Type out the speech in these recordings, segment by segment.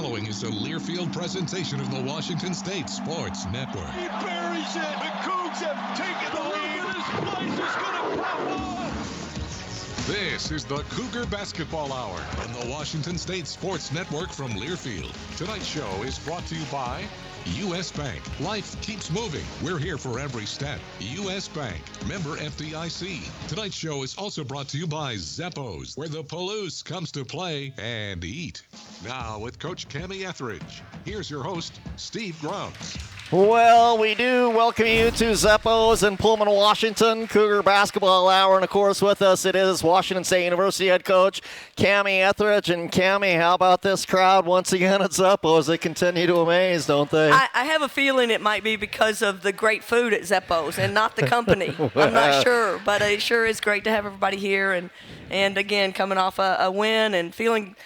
following is a Learfield presentation of the Washington State Sports Network. He buries it. The Cougs have taken the lead. This place is going to pop off. This is the Cougar Basketball Hour on the Washington State Sports Network from Learfield. Tonight's show is brought to you by U.S. Bank. Life keeps moving. We're here for every step. U.S. Bank. Member FDIC. Tonight's show is also brought to you by Zappos, where the Palouse comes to play and eat. Now with Coach Kamie Ethridge, here's your host, Steve Grubbs. Well, we do welcome you to Zappos in Pullman, Washington, Cougar Basketball Hour. And, of course, with us it is Washington State University head coach Kamie Ethridge. And, Kamie, how about this crowd once again at Zappos? They continue to amaze, don't they? I have a feeling it might be because of the great food at Zappos and not the company. I'm not sure, but it sure is great to have everybody here. And again, coming off a win and feeling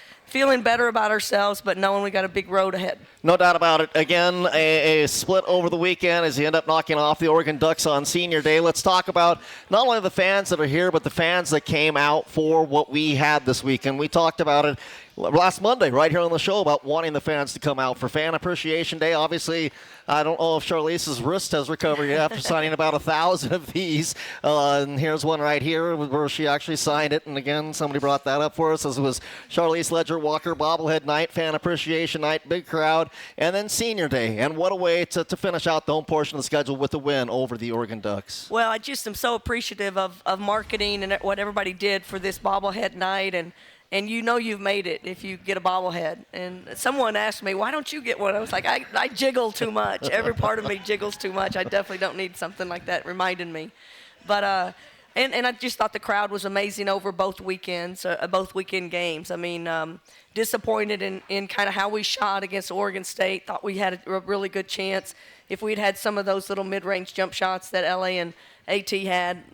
better about ourselves, but knowing we got a big road ahead. No doubt about it. Again, a split over the weekend as you end up knocking off the Oregon Ducks on Senior Day. Let's talk about not only the fans that are here, but the fans that came out for what we had this weekend. We talked about it last Monday right here on the show about wanting the fans to come out for Fan Appreciation Day. Obviously, I don't know if Charlisse's wrist has recovered yet after signing about 1,000 of these. And here's one right here where she actually signed it. And again, somebody brought that up for us as it was Charlisse Ledger-Walker bobblehead night, Fan Appreciation Night, big crowd, and then Senior Day. And what a way to finish out the home portion of the schedule with a win over the Oregon Ducks. Well, I just am so appreciative of marketing and what everybody did for this bobblehead night. And you know you've made it if you get a bobblehead. And someone asked me, why don't you get one? I was like, I jiggle too much. Every part of me jiggles too much. I definitely don't need something like that reminding me. But and I just thought the crowd was amazing over both weekends, both weekend games. I mean, disappointed in kind of how we shot against Oregon State. Thought we had a really good chance. If we'd had some of those little mid-range jump shots that LA and AT had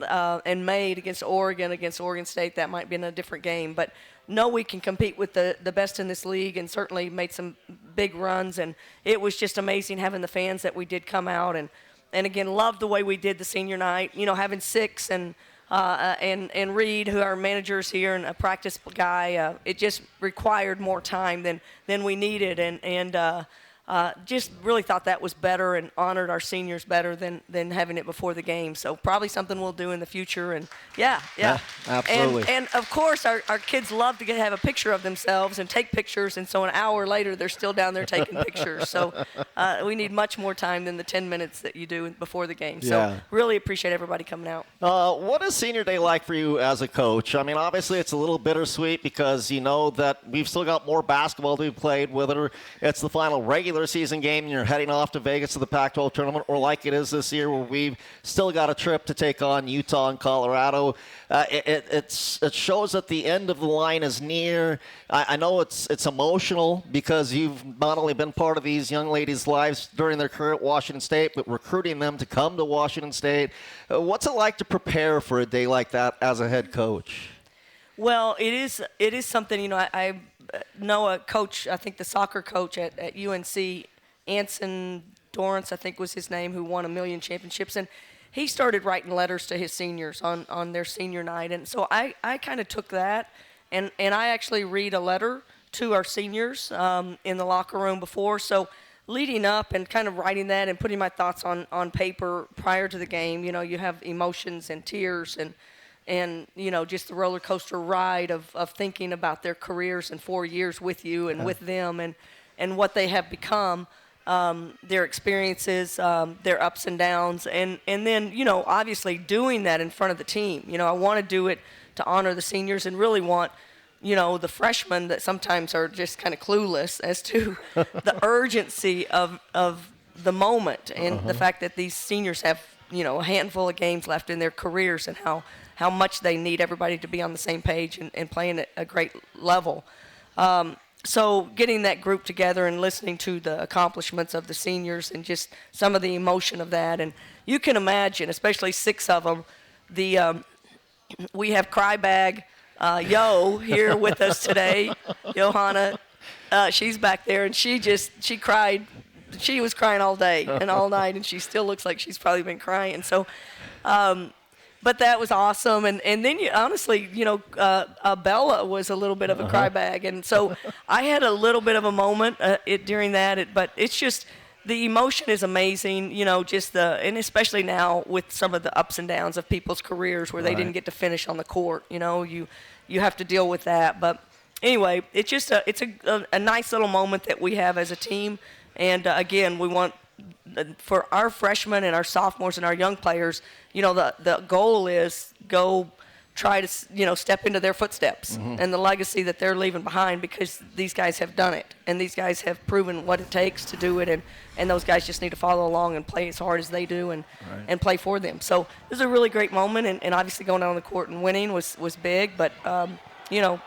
and made against Oregon State, that might have been a different game. But know we can compete with the best in this league and certainly made some big runs. And it was just amazing having the fans that we did come out. And again, loved the way we did the senior night. You know, having Six and Reed, who are managers here, and a practice guy, it just required more time than we needed. And just really thought that was better and honored our seniors better than having it before the game. So probably something we'll do in the future. And yeah, absolutely. And of course, our kids love to have a picture of themselves and take pictures. And so an hour later, they're still down there taking pictures. So we need much more time than the 10 minutes that you do before the game. So really appreciate everybody coming out. What is Senior Day like for you as a coach? I mean, obviously it's a little bittersweet because you know that we've still got more basketball to be played, whether it's the final regular season game and you're heading off to Vegas to the Pac-12 tournament, or like it is this year where we've still got a trip to take on Utah and Colorado. It shows that the end of the line is near. I know it's emotional because you've not only been part of these young ladies' lives during their career at Washington State, but recruiting them to come to Washington State. What's it like to prepare for a day like that as a head coach? Well, it is something, you know, I know a coach, I think the soccer coach at UNC, Anson Dorrance, I think was his name, who won 1 million championships. And he started writing letters to his seniors on their senior night. And so I kind of took that, and I actually read a letter to our seniors in the locker room before. So leading up and kind of writing that and putting my thoughts on paper prior to the game, you know, you have emotions and tears and you know, just the roller coaster ride of thinking about their careers and 4 years with you and with them and what they have become, their experiences, their ups and downs, and then, you know, obviously doing that in front of the team. You know, I want to do it to honor the seniors and really want, you know, the freshmen that sometimes are just kind of clueless as to the urgency of the moment and the fact that these seniors have, you know, a handful of games left in their careers and how much they need everybody to be on the same page and playing at a great level. So getting that group together and listening to the accomplishments of the seniors and just some of the emotion of that. And you can imagine, especially 6 of them, we have Crybag Yo here with us today. Johanna, she's back there, and she cried. She was crying all day and all night, and she still looks like she's probably been crying. So But that was awesome. And then, honestly, Bella was a little bit of a cry bag. And so I had a little bit of a moment during that. But it's just the emotion is amazing, and especially now with some of the ups and downs of people's careers where they didn't get to finish on the court. You have to deal with that. But anyway, it's just a nice little moment that we have as a team. And, again, we want for our freshmen and our sophomores and our young players, the goal is go try to, step into their footsteps and the legacy that they're leaving behind, because these guys have done it and these guys have proven what it takes to do it, and those guys just need to follow along and play as hard as they do and play for them. So this is a really great moment, and obviously going out on the court and winning was big, but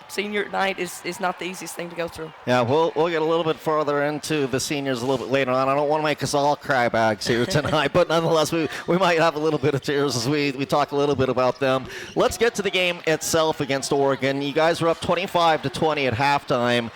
senior night is not the easiest thing to go through. Yeah, we'll get a little bit further into the seniors a little bit later on. I don't want to make us all cry bags here tonight, but nonetheless, we might have a little bit of tears as we talk a little bit about them. Let's get to the game itself against Oregon. You guys were up 25-20 at halftime.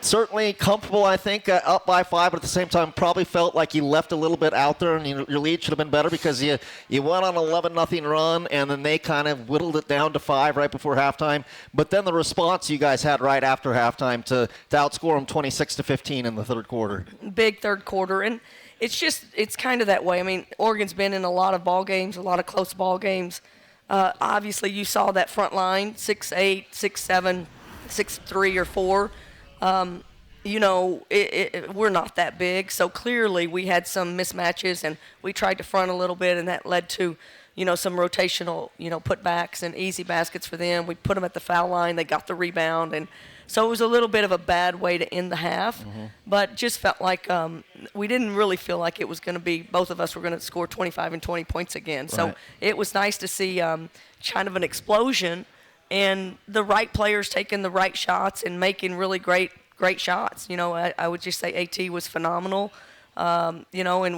Certainly comfortable, I think, up by 5, but at the same time probably felt like you left a little bit out there, and your lead should have been better because you went on an 11-0 run, and then they kind of whittled it down to 5 right before halftime. But then the response you guys had right after halftime to outscore them 26-15 in the third quarter. Big third quarter, and it's kind of that way. I mean, Oregon's been in a lot of ball games, a lot of close ball games. Obviously, you saw that front line, 6'8", 6'7", 6'3", or 4. We're not that big, so clearly we had some mismatches, and we tried to front a little bit, and that led to, some rotational, putbacks and easy baskets for them. We put them at the foul line. They got the rebound, and so it was a little bit of a bad way to end the half, but just felt like we didn't really feel like it was going to be, both of us were going to score 25 and 20 points again. So it was nice to see kind of an explosion, and the right players taking the right shots and making really great shots. I would just say AT was phenomenal, and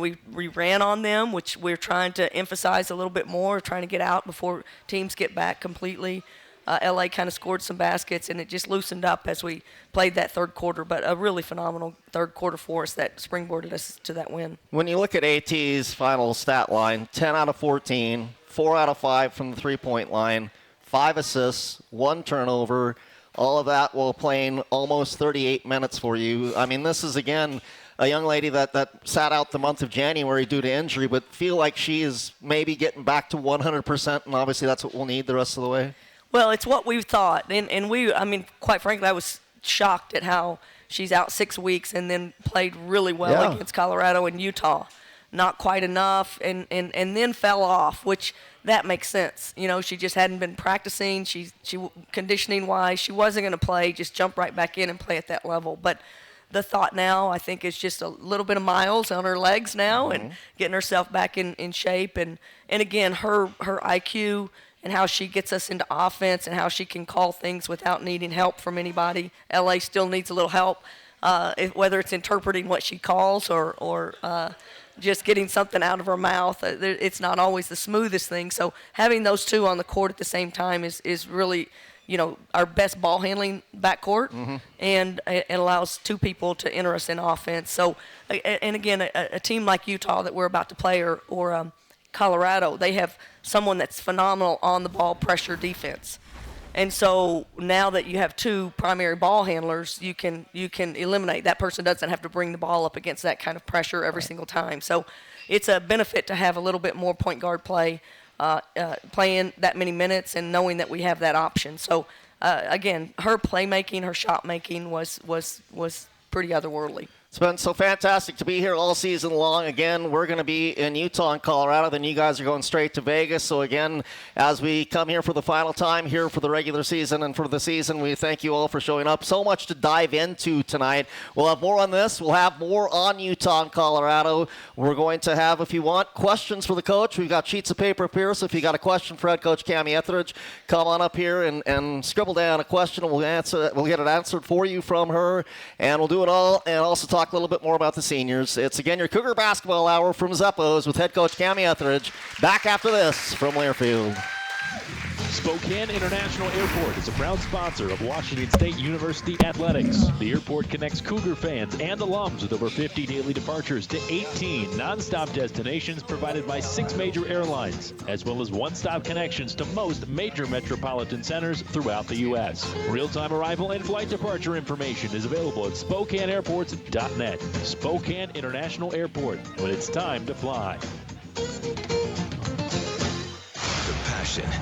we ran on them, which we're trying to emphasize a little bit more, trying to get out before teams get back completely. LA kind of scored some baskets, and it just loosened up as we played that third quarter, but a really phenomenal third quarter for us that springboarded us to that win. When you look at AT's final stat line, 10 out of 14, 4 out of 5 from the three-point line, 5 assists, 1 turnover, all of that while playing almost 38 minutes for you. I mean, this is, again, a young lady that sat out the month of January due to injury, but feel like she is maybe getting back to 100%, and obviously that's what we'll need the rest of the way. Well, it's what we thought, and quite frankly, I was shocked at how she's out 6 weeks and then played really well against Colorado and Utah. Not quite enough, and then fell off, which that makes sense. She just hadn't been practicing. She conditioning-wise, she wasn't going to play, just jump right back in and play at that level. But the thought now, I think, is just a little bit of miles on her legs now and getting herself back in shape. And again, her IQ and how she gets us into offense and how she can call things without needing help from anybody. LA still needs a little help, whether it's interpreting what she calls or just getting something out of her mouth. It's not always the smoothest thing. So having those two on the court at the same time is really, our best ball handling backcourt, and it allows two people to enter us in offense. So, and again, a team like Utah that we're about to play or Colorado, they have someone that's phenomenal on the ball pressure defense. And so now that you have two primary ball handlers, you can eliminate. That person doesn't have to bring the ball up against that kind of pressure every single time. So it's a benefit to have a little bit more point guard play, playing that many minutes and knowing that we have that option. So, again, her playmaking, her shot making was pretty otherworldly. It's been so fantastic to be here all season long. Again, we're going to be in Utah and Colorado. Then you guys are going straight to Vegas. So, again, as we come here for the final time here for the regular season and for the season, we thank you all for showing up. So much to dive into tonight. We'll have more on this. We'll have more on Utah and Colorado. We're going to have, if you want, questions for the coach. We've got sheets of paper up here. So if you got a question for head coach Kamie Ethridge, come on up here and scribble down a question. And we'll get it answered for you from her. And we'll do it all and also talk a little bit more about the seniors. It's again your Cougar Basketball Hour from Zeppo's with head coach Kamie Ethridge. Back after this from Learfield. Spokane International Airport is a proud sponsor of Washington State University Athletics. The airport connects Cougar fans and alums with over 50 daily departures to 18 nonstop destinations provided by 6 major airlines, as well as one-stop connections to most major metropolitan centers throughout the U.S. Real-time arrival and flight departure information is available at SpokaneAirports.net. Spokane International Airport, when it's time to fly.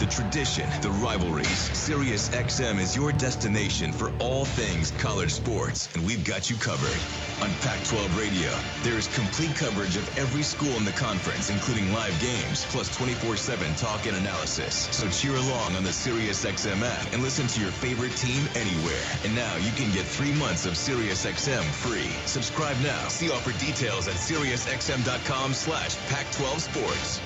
The tradition, the rivalries. SiriusXM is your destination for all things college sports, and we've got you covered. On Pac-12 Radio, there is complete coverage of every school in the conference, including live games, plus 24/7 talk and analysis. So cheer along on the SiriusXM app and listen to your favorite team anywhere. And now you can get 3 months of SiriusXM free. Subscribe now. See offer details at SiriusXM.com/Pac-12 Sports.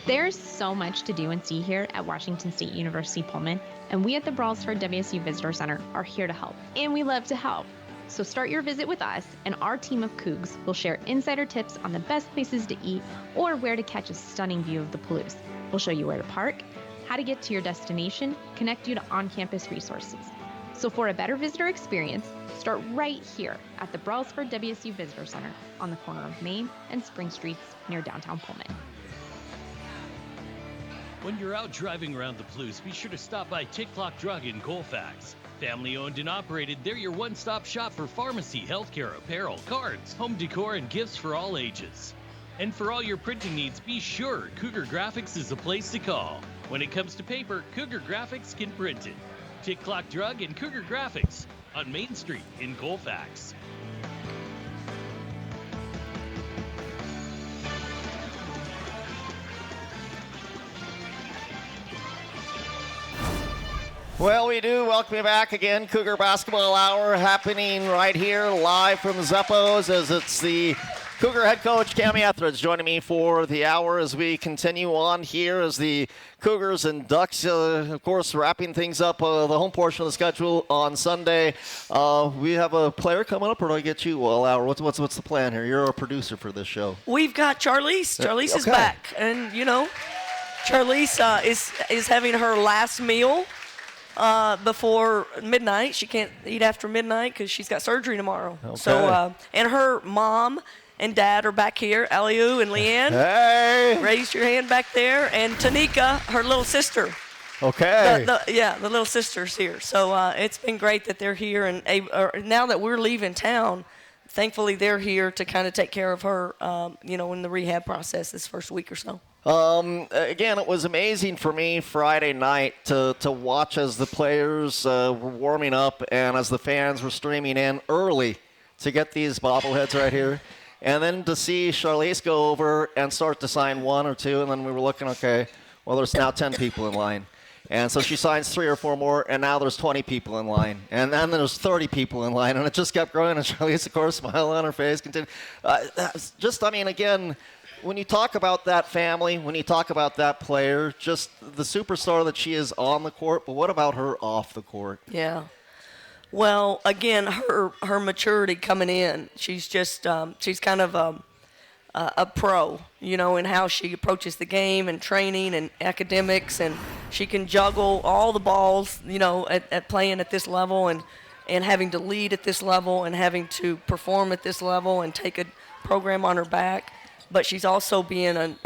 There's so much to do and see here at Washington State University Pullman, and we at the Braulsford WSU Visitor Center are here to help, and we love to help. So start your visit with us, and our team of Cougs will share insider tips on the best places to eat or where to catch a stunning view of the Palouse. We'll show you where to park, how to get to your destination, connect you to on-campus resources. So for a better visitor experience, start right here at the Braulsford WSU Visitor Center on the corner of Main and Spring Streets near downtown Pullman. When you're out driving around the Palouse, be sure to stop by Tick Clock Drug in Colfax. Family owned and operated, they're your one-stop shop for pharmacy, healthcare, apparel, cards, home decor, and gifts for all ages. And for all your printing needs, be sure Cougar Graphics is the place to call. When it comes to paper, Cougar Graphics can print it. Tick Clock Drug and Cougar Graphics on Main Street in Colfax. Well, we do welcome you back again. Cougar Basketball Hour happening right here live from Zeppo's as it's the Cougar head coach, Kamie Ethridge, joining me for the hour as we continue on here as the Cougars and Ducks, of course, wrapping things up the home portion of the schedule on Sunday. We have a player coming up, or do I get you all hour? What's the plan here? You're a producer for this show. We've got Charlisse. Charlisse is back. And, you know, Charlisse is having her last meal before midnight. She can't eat after midnight because she's got surgery tomorrow. Okay. So, and her mom and dad are back here, Eliu and Leanne. Hey! Raise your hand back there. And Tanika, her little sister. Okay. The little sister's here. So it's been great that they're here. And now that we're leaving town, thankfully they're here to kind of take care of her, in the rehab process this first week or so. Again, it was amazing for me Friday night to watch as the players were warming up and as the fans were streaming in early to get these bobbleheads right here. And then to see Charlisse go over and start to sign 1 or 2, and then we were looking, okay, well, there's now 10 people in line. And so she signs 3 or 4 more, and now there's 20 people in line. And then there's 30 people in line, and it just kept growing, and Charlisse, of course, smile on her face, continued. Again, when you talk about that family, when you talk about that player, just the superstar that she is on the court, but what about her off the court? Yeah. Well, again, her maturity coming in, she's just she's kind of a pro, in how she approaches the game and training and academics, and she can juggle all the balls, at playing at this level and having to lead at this level and having to perform at this level and take a program on her back. But she's also being an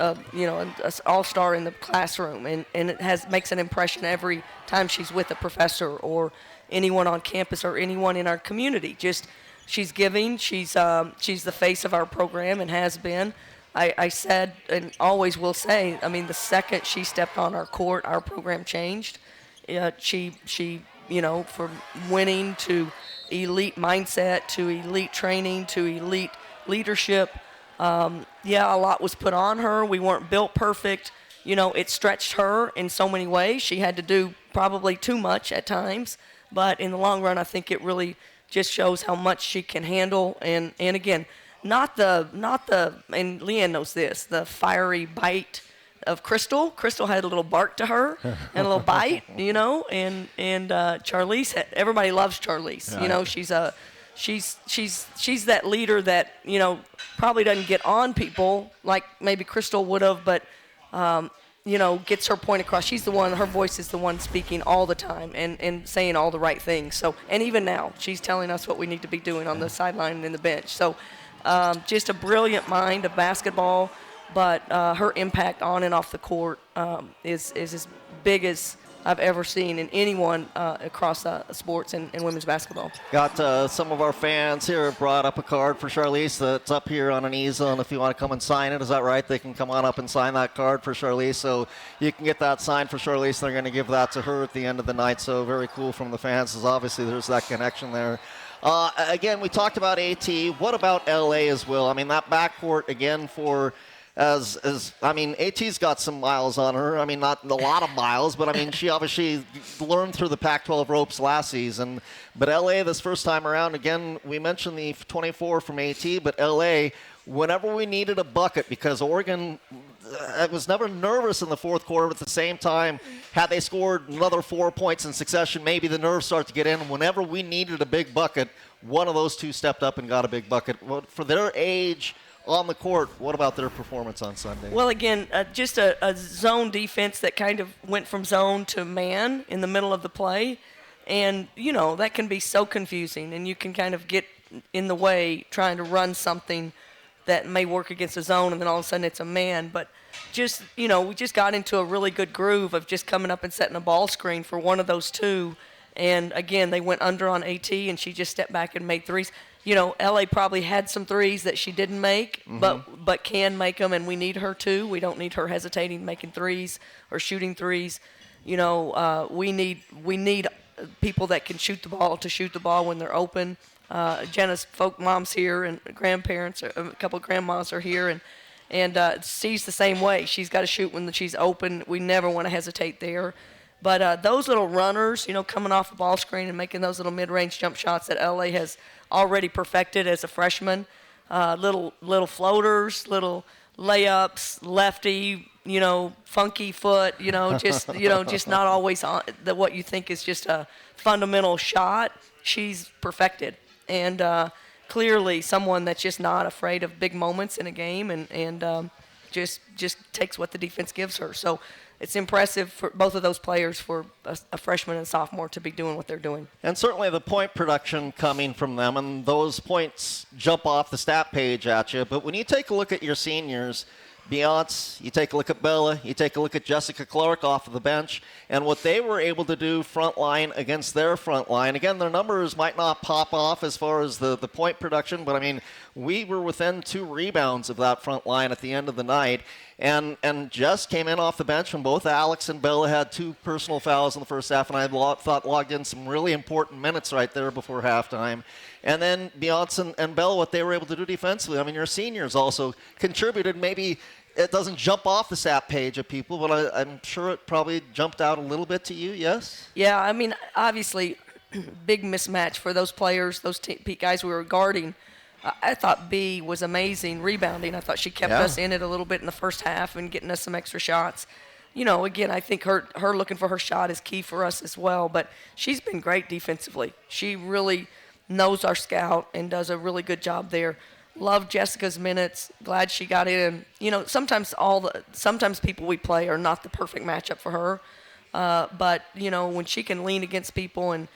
all-star in the classroom, and it makes an impression every time she's with a professor or anyone on campus or anyone in our community. Just she's giving. She's the face of our program and has been. I said and always will say, the second she stepped on our court, our program changed. She from winning to elite mindset to elite training to elite leadership. A lot was put on her. We weren't built perfect. It stretched her in so many ways. She had to do probably too much at times. But in the long run, I think it really just shows how much she can handle. And again, not the and Leanne knows this, the fiery bite of Crystal. Crystal had a little bark to her and a little bite, and Charlisse, everybody loves Charlisse. Right. She's that leader that, probably doesn't get on people like maybe Crystal would have, but gets her point across. She's the one, her voice is the one speaking all the time and saying all the right things. So, and even now, she's telling us what we need to be doing on the sideline and in the bench. So, just a brilliant mind of basketball, but her impact on and off the court is as big as I've ever seen in anyone across sports and women's basketball. Got some of our fans here brought up a card for Charlisse that's up here on an easel, and if you want to come and sign it, is that right? They can come on up and sign that card for Charlisse, so you can get that signed for Charlisse. They're going to give that to her at the end of the night, so very cool from the fans, as obviously there's that connection there. Again, we talked about AT. What about LA as well? I mean, that backcourt, again, for... AT's got some miles on her. I mean, not a lot of miles, but I mean, she obviously learned through the Pac-12 ropes last season. But LA, this first time around, again, we mentioned the 24 from AT, but LA, whenever we needed a bucket, because Oregon was never nervous in the fourth quarter, but at the same time, had they scored another 4 points in succession, maybe the nerves start to get in. Whenever we needed a big bucket, one of those two stepped up and got a big bucket. For their age, on the court, what about their performance on Sunday? Well, again, just a zone defense that kind of went from zone to man in the middle of the play. And, that can be so confusing. And you can kind of get in the way trying to run something that may work against a zone, and then all of a sudden it's a man. But just, we just got into a really good groove of just coming up and setting a ball screen for one of those two. And, again, they went under on AT, and she just stepped back and made threes. LA probably had some threes that she didn't make, but can make them, and we need her to. We don't need her hesitating making threes or shooting threes. We need people that can shoot the ball when they're open. Jenna's folk moms here and grandparents, a couple of grandmas are here, and she's the same way. She's got to shoot when she's open. We never want to hesitate there. But those little runners, coming off the ball screen and making those little mid-range jump shots that LA has already perfected as a freshman, little floaters, little layups, lefty, funky foot, just not always on what you think is just a fundamental shot. She's perfected, and clearly someone that's just not afraid of big moments in a game, and just takes what the defense gives her. So it's impressive for both of those players, for a freshman and sophomore, to be doing what they're doing. And certainly the point production coming from them, and those points jump off the stat page at you. But when you take a look at your seniors, Beyonce, you take a look at Bella, you take a look at Jessica Clark off of the bench, and what they were able to do front line against their front line. Again, their numbers might not pop off as far as the point production, but I mean, we were within 2 rebounds of that front line at the end of the night. And Jess came in off the bench when both Alex and Bella had 2 personal fouls in the first half, and I thought logged in some really important minutes right there before halftime. And then Beyonce and Bella, what they were able to do defensively. I mean, your seniors also contributed. Maybe it doesn't jump off the stat page of people, but I'm sure it probably jumped out a little bit to you, yes? Yeah, I mean, obviously, big mismatch for those players, those guys we were guarding. I thought B was amazing rebounding. I thought she kept us in it a little bit in the first half and getting us some extra shots. Again, I think her looking for her shot is key for us as well, but she's been great defensively. She really knows our scout and does a really good job there. Love Jessica's minutes. Glad she got in. Sometimes people we play are not the perfect matchup for her, but when she can lean against people and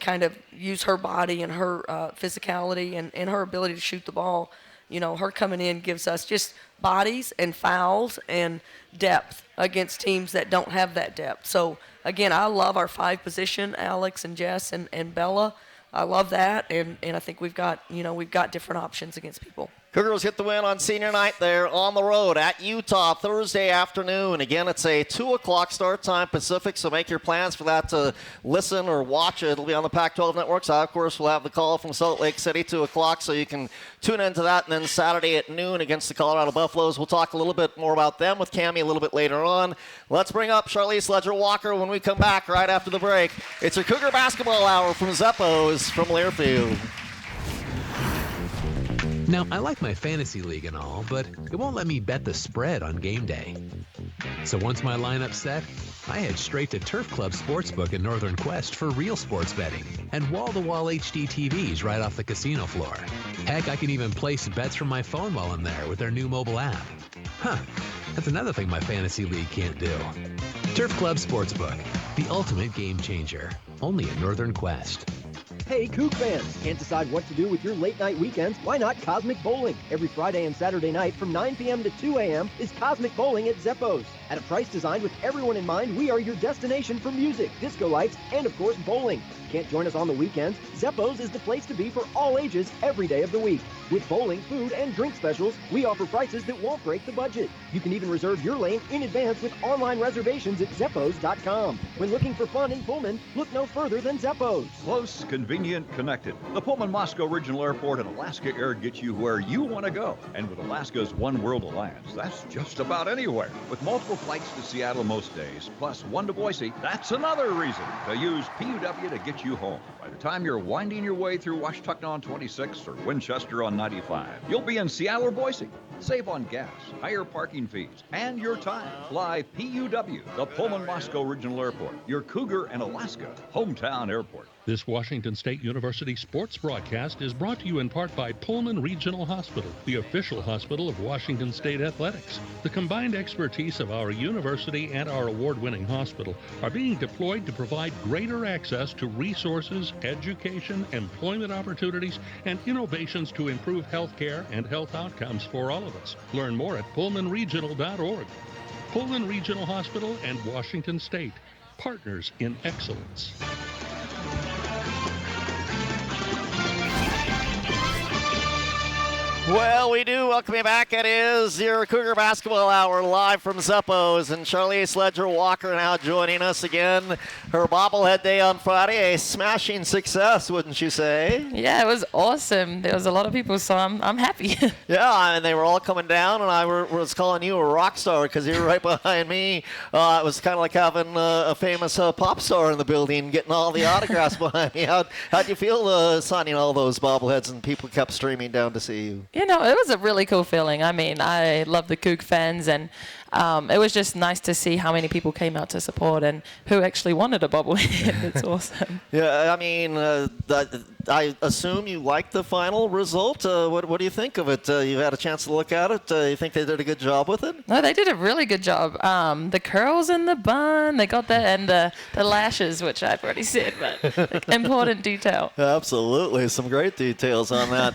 kind of use her body and her physicality and her ability to shoot the ball, her coming in gives us just bodies and fouls and depth against teams that don't have that depth. So, again, I love our 5 position, Alex and Jess and Bella. I love that, and I think we've got different options against people. Cougars get the win on senior night there on the road at Utah Thursday afternoon. Again, it's a 2 o'clock start time Pacific, so make your plans for that to listen or watch it. It'll be on the Pac-12 network. So, of course, we'll have the call from Salt Lake City, 2 o'clock, so you can tune into that. And then Saturday at noon against the Colorado Buffaloes. We'll talk a little bit more about them with Kamie a little bit later on. Let's bring up Charlisse Ledger-Walker when we come back right after the break. It's your Cougar Basketball Hour from Zeppos from Learfield. Now, I like my fantasy league and all, but it won't let me bet the spread on game day. So once my lineup's set, I head straight to Turf Club Sportsbook in Northern Quest for real sports betting and wall-to-wall HD TVs right off the casino floor. Heck, I can even place bets from my phone while I'm there with their new mobile app. That's another thing my fantasy league can't do. Turf Club Sportsbook, the ultimate game changer. Only at Northern Quest. Hey, Coug fans! Can't decide what to do with your late-night weekends? Why not Cosmic Bowling? Every Friday and Saturday night from 9 p.m. to 2 a.m. is Cosmic Bowling at Zeppo's. At a price designed with everyone in mind, we are your destination for music, disco lights, and of course, bowling. Can't join us on the weekends? Zeppo's is the place to be for all ages every day of the week. With bowling, food, and drink specials, we offer prices that won't break the budget. You can even reserve your lane in advance with online reservations at Zeppos.com. When looking for fun in Pullman, look no further than Zeppo's. Close, convenient, connected. The Pullman Moscow Regional Airport and Alaska Air get you where you want to go. And with Alaska's One World Alliance, that's just about anywhere. With multiple flights to Seattle most days, plus one to Boise, that's another reason to use PUW to get you home. By the time you're winding your way through Washtenaw on 26 or Winchester on 95, you'll be in Seattle or Boise. Save on gas, higher parking fees, and your time. Fly PUW, the Pullman Moscow Regional Airport, your Cougar and Alaska hometown airport. This Washington State University sports broadcast is brought to you in part by Pullman Regional Hospital, the official hospital of Washington State Athletics. The combined expertise of our university and our award-winning hospital are being deployed to provide greater access to resources, education, employment opportunities, and innovations to improve health care and health outcomes for all of us. Learn more at pullmanregional.org. Pullman Regional Hospital and Washington State, partners in excellence. Well, we do welcome you back. It is your Cougar Basketball Hour live from Zeppo's, and Charlisse Ledger-Walker now joining us again. Her bobblehead day on Friday, a smashing success, wouldn't you say? Yeah, it was awesome. There was a lot of people, so I'm happy. Yeah, and they were all coming down, and I was calling you a rock star because you were right behind me. It was kind of like having a famous pop star in the building, getting all the autographs behind me. How'd you feel signing all those bobbleheads and people kept streaming down to see you? You know, it was a really cool feeling. I mean, I love the Coug fans, and it was just nice to see how many people came out to support and who actually wanted a bobblehead. It's awesome. Yeah, I mean, I assume you liked the final result. What do you think of it? You had a chance to look at it. You think they did a good job with it? No, they did a really good job. The curls in the bun, they got that, and the lashes, which I've already said, but important detail. Absolutely, some great details on that.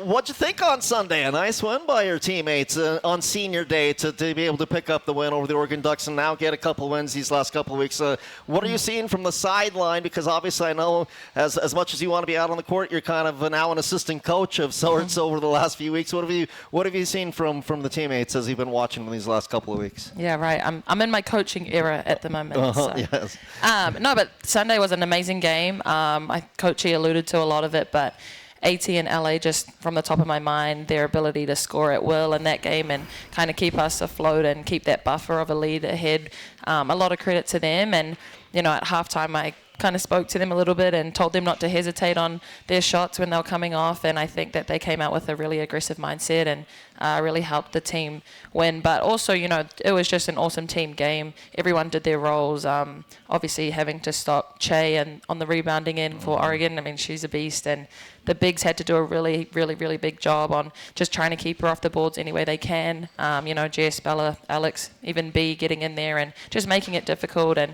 What'd you think on Sunday? A nice win by your teammates on senior day to be able to pick up the win over the Oregon Ducks and now get a couple wins these last couple of weeks. What are you seeing from the sideline? Because obviously I know as much as you want to be out on the court, you're kind of now an assistant coach of sorts over the last few weeks. What have you seen from the teammates as you've been watching them these last couple of weeks? Yeah, right. I'm in my coaching era at the moment. So. Yes. No, but Sunday was an amazing game. Coach alluded to a lot of it, but AT and LA, just from the top of my mind, their ability to score at will in that game and kind of keep us afloat and keep that buffer of a lead ahead. A lot of credit to them. And, you know, at halftime, I kind of spoke to them a little bit and told them not to hesitate on their shots when they were coming off. And I think that they came out with a really aggressive mindset and really helped the team win. But also, you know, it was just an awesome team game. Everyone did their roles. Obviously, having to stop Che and on the rebounding end for Oregon. I mean, she's a beast. And the bigs had to do a really, really, really big job on just trying to keep her off the boards any way they can. You know, Jess, Bella, Alex, even B getting in there and just making it difficult and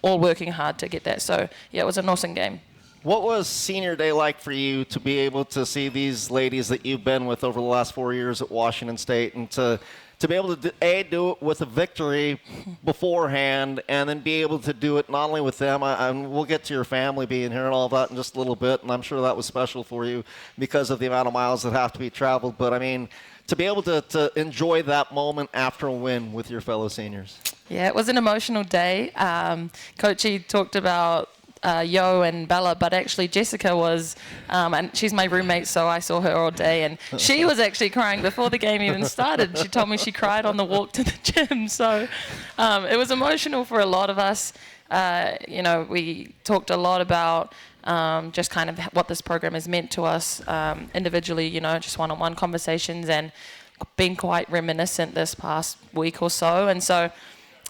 all working hard to get that. So, yeah, it was an awesome game. What was senior day like for you to be able to see these ladies that you've been with over the last 4 years at Washington State and to be able to, do it with a victory beforehand and then be able to do it not only with them, and we'll get to your family being here and all that in just a little bit, and I'm sure that was special for you because of the amount of miles that have to be traveled. But, I mean, to be able to enjoy that moment after a win with your fellow seniors. Yeah, it was an emotional day. Coachy talked about Yo and Bella, but actually Jessica was, and she's my roommate, so I saw her all day, and she was actually crying before the game even started. She told me she cried on the walk to the gym, so it was emotional for a lot of us. You know, we talked a lot about just kind of what this program has meant to us individually, you know, just one-on-one conversations and been quite reminiscent this past week or so, and so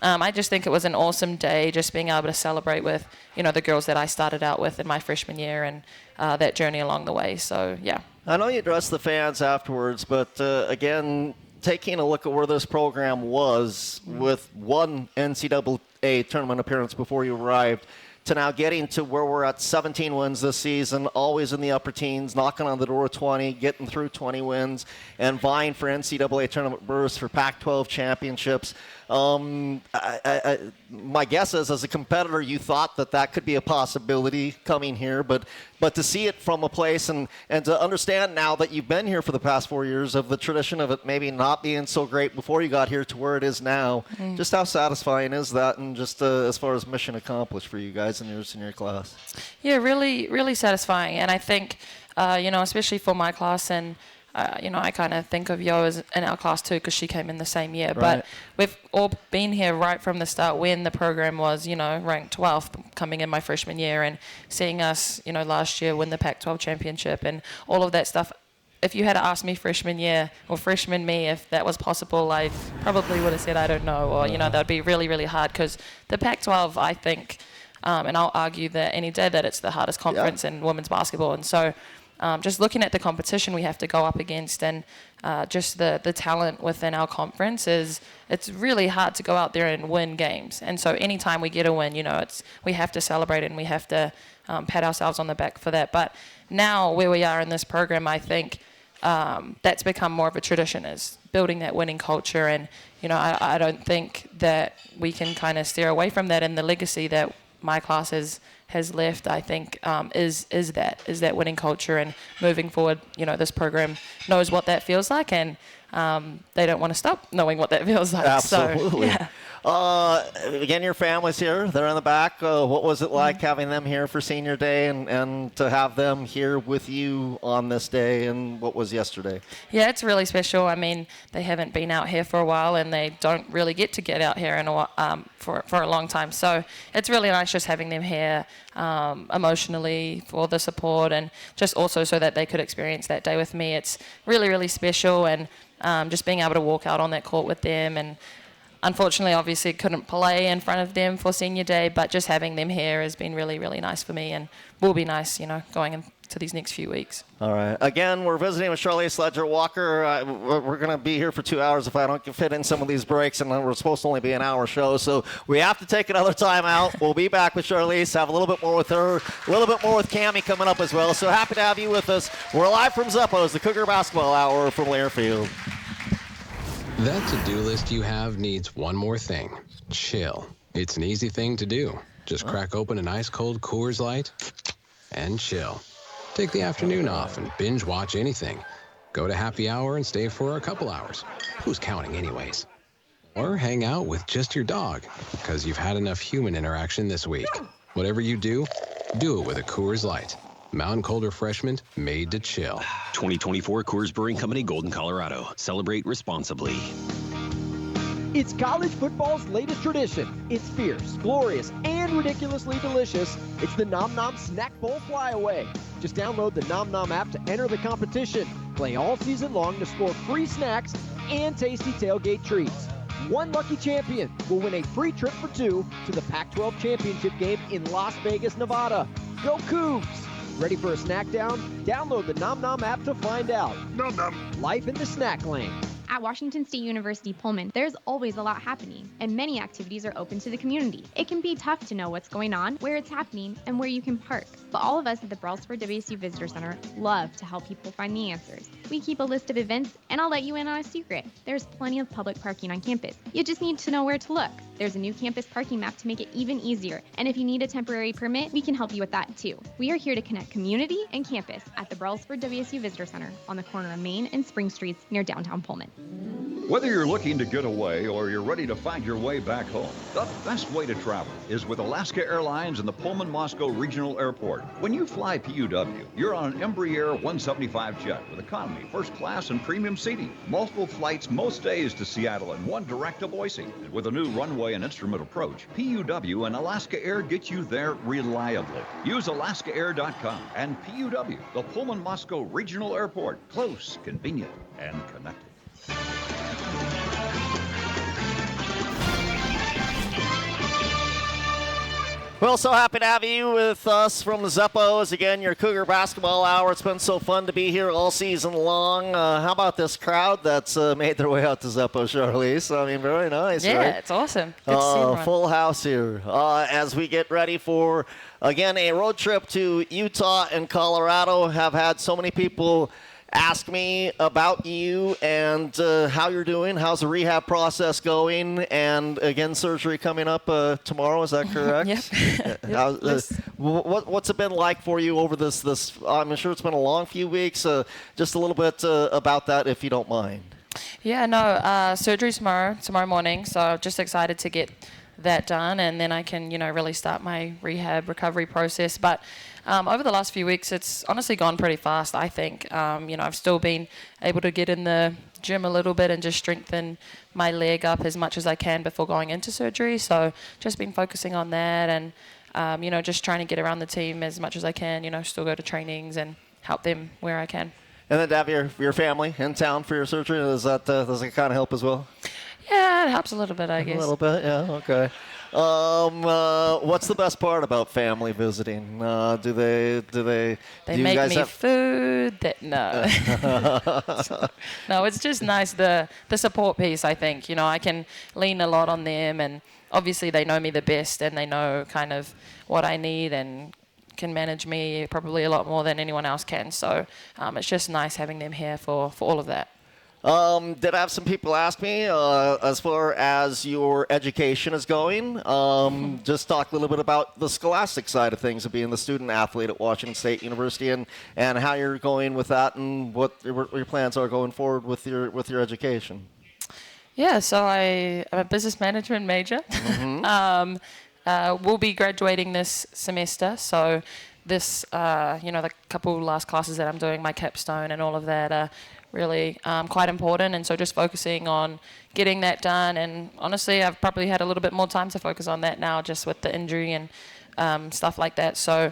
I just think it was an awesome day, just being able to celebrate with, you know, the girls that I started out with in my freshman year and that journey along the way. So, yeah. I know you addressed the fans afterwards, but again, taking a look at where this program was with one NCAA tournament appearance before you arrived, to now getting to where we're at 17 wins this season, always in the upper teens, knocking on the door of 20, getting through 20 wins, and vying for NCAA tournament berths for Pac-12 championships. My guess is, as a competitor, you thought that could be a possibility coming here, but to see it from a place and to understand now that you've been here for the past 4 years of the tradition of it maybe not being so great before you got here to where it is now, just how satisfying is that, and just as far as mission accomplished for you guys in your senior class? Yeah, really, really satisfying. And I think, especially for my class, and I kind of think of Yo as in our class too, because she came in the same year. Right. But we've all been here right from the start when the program was, ranked 12th coming in my freshman year, and seeing us, last year win the Pac-12 championship and all of that stuff. If you had asked me freshman year or freshman me if that was possible, I probably would have said I don't know, or, that would be really, really hard, because the Pac-12, I think, and I'll argue that any day that it's the hardest conference in women's basketball. And so just looking at the competition we have to go up against, and just the talent within our conference, it's really hard to go out there and win games. And so anytime we get a win, we have to celebrate, and we have to pat ourselves on the back for that. But now where we are in this program, I think that's become more of a tradition, is building that winning culture. And, I don't think that we can kind of steer away from that, and the legacy that my class has left, I think, is that winning culture. And moving forward, this program knows what that feels like, and they don't want to stop knowing what that feels like. Absolutely. So, yeah. Again, your family's here. They're in the back. What was it like having them here for senior day, and to have them here with you on this day, and what was yesterday? Yeah, it's really special. I mean, they haven't been out here for a while, and they don't really get to get out here for a long time. So it's really nice just having them here emotionally for the support, and just also so that they could experience that day with me. It's really, really special, and just being able to walk out on that court with them. And unfortunately, obviously, couldn't play in front of them for senior day, but just having them here has been really, really nice for me, and will be nice, going into these next few weeks. All right. Again, we're visiting with Charlisse Ledger-Walker. We're going to be here for 2 hours if I don't fit in some of these breaks, and we're supposed to only be an hour show, so we have to take another time out. We'll be back with Charlisse, have a little bit more with her, a little bit more with Kamie coming up as well. So happy to have you with us. We're live from Zeppo's, the Cougar Basketball Hour from Learfield. That to-do list you have needs one more thing. Chill. It's an easy thing to do. Just crack open an ice-cold Coors Light and chill. Take the afternoon off and binge watch anything. Go to happy hour and stay for a couple hours. Who's counting anyways? Or hang out with just your dog, because you've had enough human interaction this week. Whatever you do it with a Coors Light. Mountain Cold Refreshment made to chill. 2024 Coors Brewing Company, Golden, Colorado. Celebrate responsibly. It's college football's latest tradition. It's fierce, glorious, and ridiculously delicious. It's the Nom Nom Snack Bowl Flyaway. Just download the Nom Nom app to enter the competition. Play all season long to score free snacks and tasty tailgate treats. One lucky champion will win a free trip for two to the Pac-12 championship game in Las Vegas, Nevada. Go Cougs! Ready for a snack down? Download the Nom Nom app to find out. Nom Nom. Life in the snack lane. At Washington State University Pullman, there's always a lot happening, and many activities are open to the community. It can be tough to know what's going on, where it's happening, and where you can park. But all of us at the Braulsford WSU Visitor Center love to help people find the answers. We keep a list of events, and I'll let you in on a secret. There's plenty of public parking on campus. You just need to know where to look. There's a new campus parking map to make it even easier, and if you need a temporary permit, we can help you with that too. We are here to connect community and campus at the Braulsford WSU Visitor Center on the corner of Main and Spring Streets near downtown Pullman. Whether you're looking to get away or you're ready to find your way back home, the best way to travel is with Alaska Airlines and the Pullman-Moscow Regional Airport. When you fly PUW, you're on an Embraer 175 jet with economy, first class, and premium seating. Multiple flights most days to Seattle and one direct to Boise. And with a new runway and instrument approach, PUW and Alaska Air get you there reliably. Use alaskaair.com and PUW, the Pullman-Moscow Regional Airport. Close, convenient, and connected. Well, so happy to have you with us from the Zeppos. Again, your Cougar Basketball Hour. It's been so fun to be here all season long. How about this crowd that's made their way out to Zeppos, Charlisse? I mean, very nice, Yeah, right? it's awesome. Good to see everyone. Full house here. As we get ready for, again, a road trip to Utah and Colorado. Have had so many people ask me about you and how you're doing. How's the rehab process going? And again, surgery coming up tomorrow. Is that correct? What's it been like for you over this? I'm sure it's been a long few weeks. Just a little bit about that, if you don't mind. Yeah, no, surgery tomorrow morning. So just excited to get that done, and then I can, really start my rehab recovery process. But over the last few weeks, it's honestly gone pretty fast, I think. I've still been able to get in the gym a little bit and just strengthen my leg up as much as I can before going into surgery. So just been focusing on that and, just trying to get around the team as much as I can, still go to trainings and help them where I can. And then to have your family in town for your surgery, does it kind of help as well? Yeah, it helps a little bit, I guess. A little bit, yeah, okay. What's the best part about family visiting? Do They you make guys me have food. No. No, it's just nice, the support piece, I think. I can lean a lot on them, and obviously they know me the best, and they know kind of what I need and can manage me probably a lot more than anyone else can. So it's just nice having them here for all of that. Did I have some people ask me as far as your education is going? Just talk a little bit about the scholastic side of things of being the student athlete at Washington State University and how you're going with that and what your plans are going forward with your education. Yeah, so I'm a business management major. We'll be graduating this semester, so this, the couple last classes that I'm doing, my capstone and all of that are really quite important, and so just focusing on getting that done. And honestly, I've probably had a little bit more time to focus on that now, just with the injury and stuff like that. So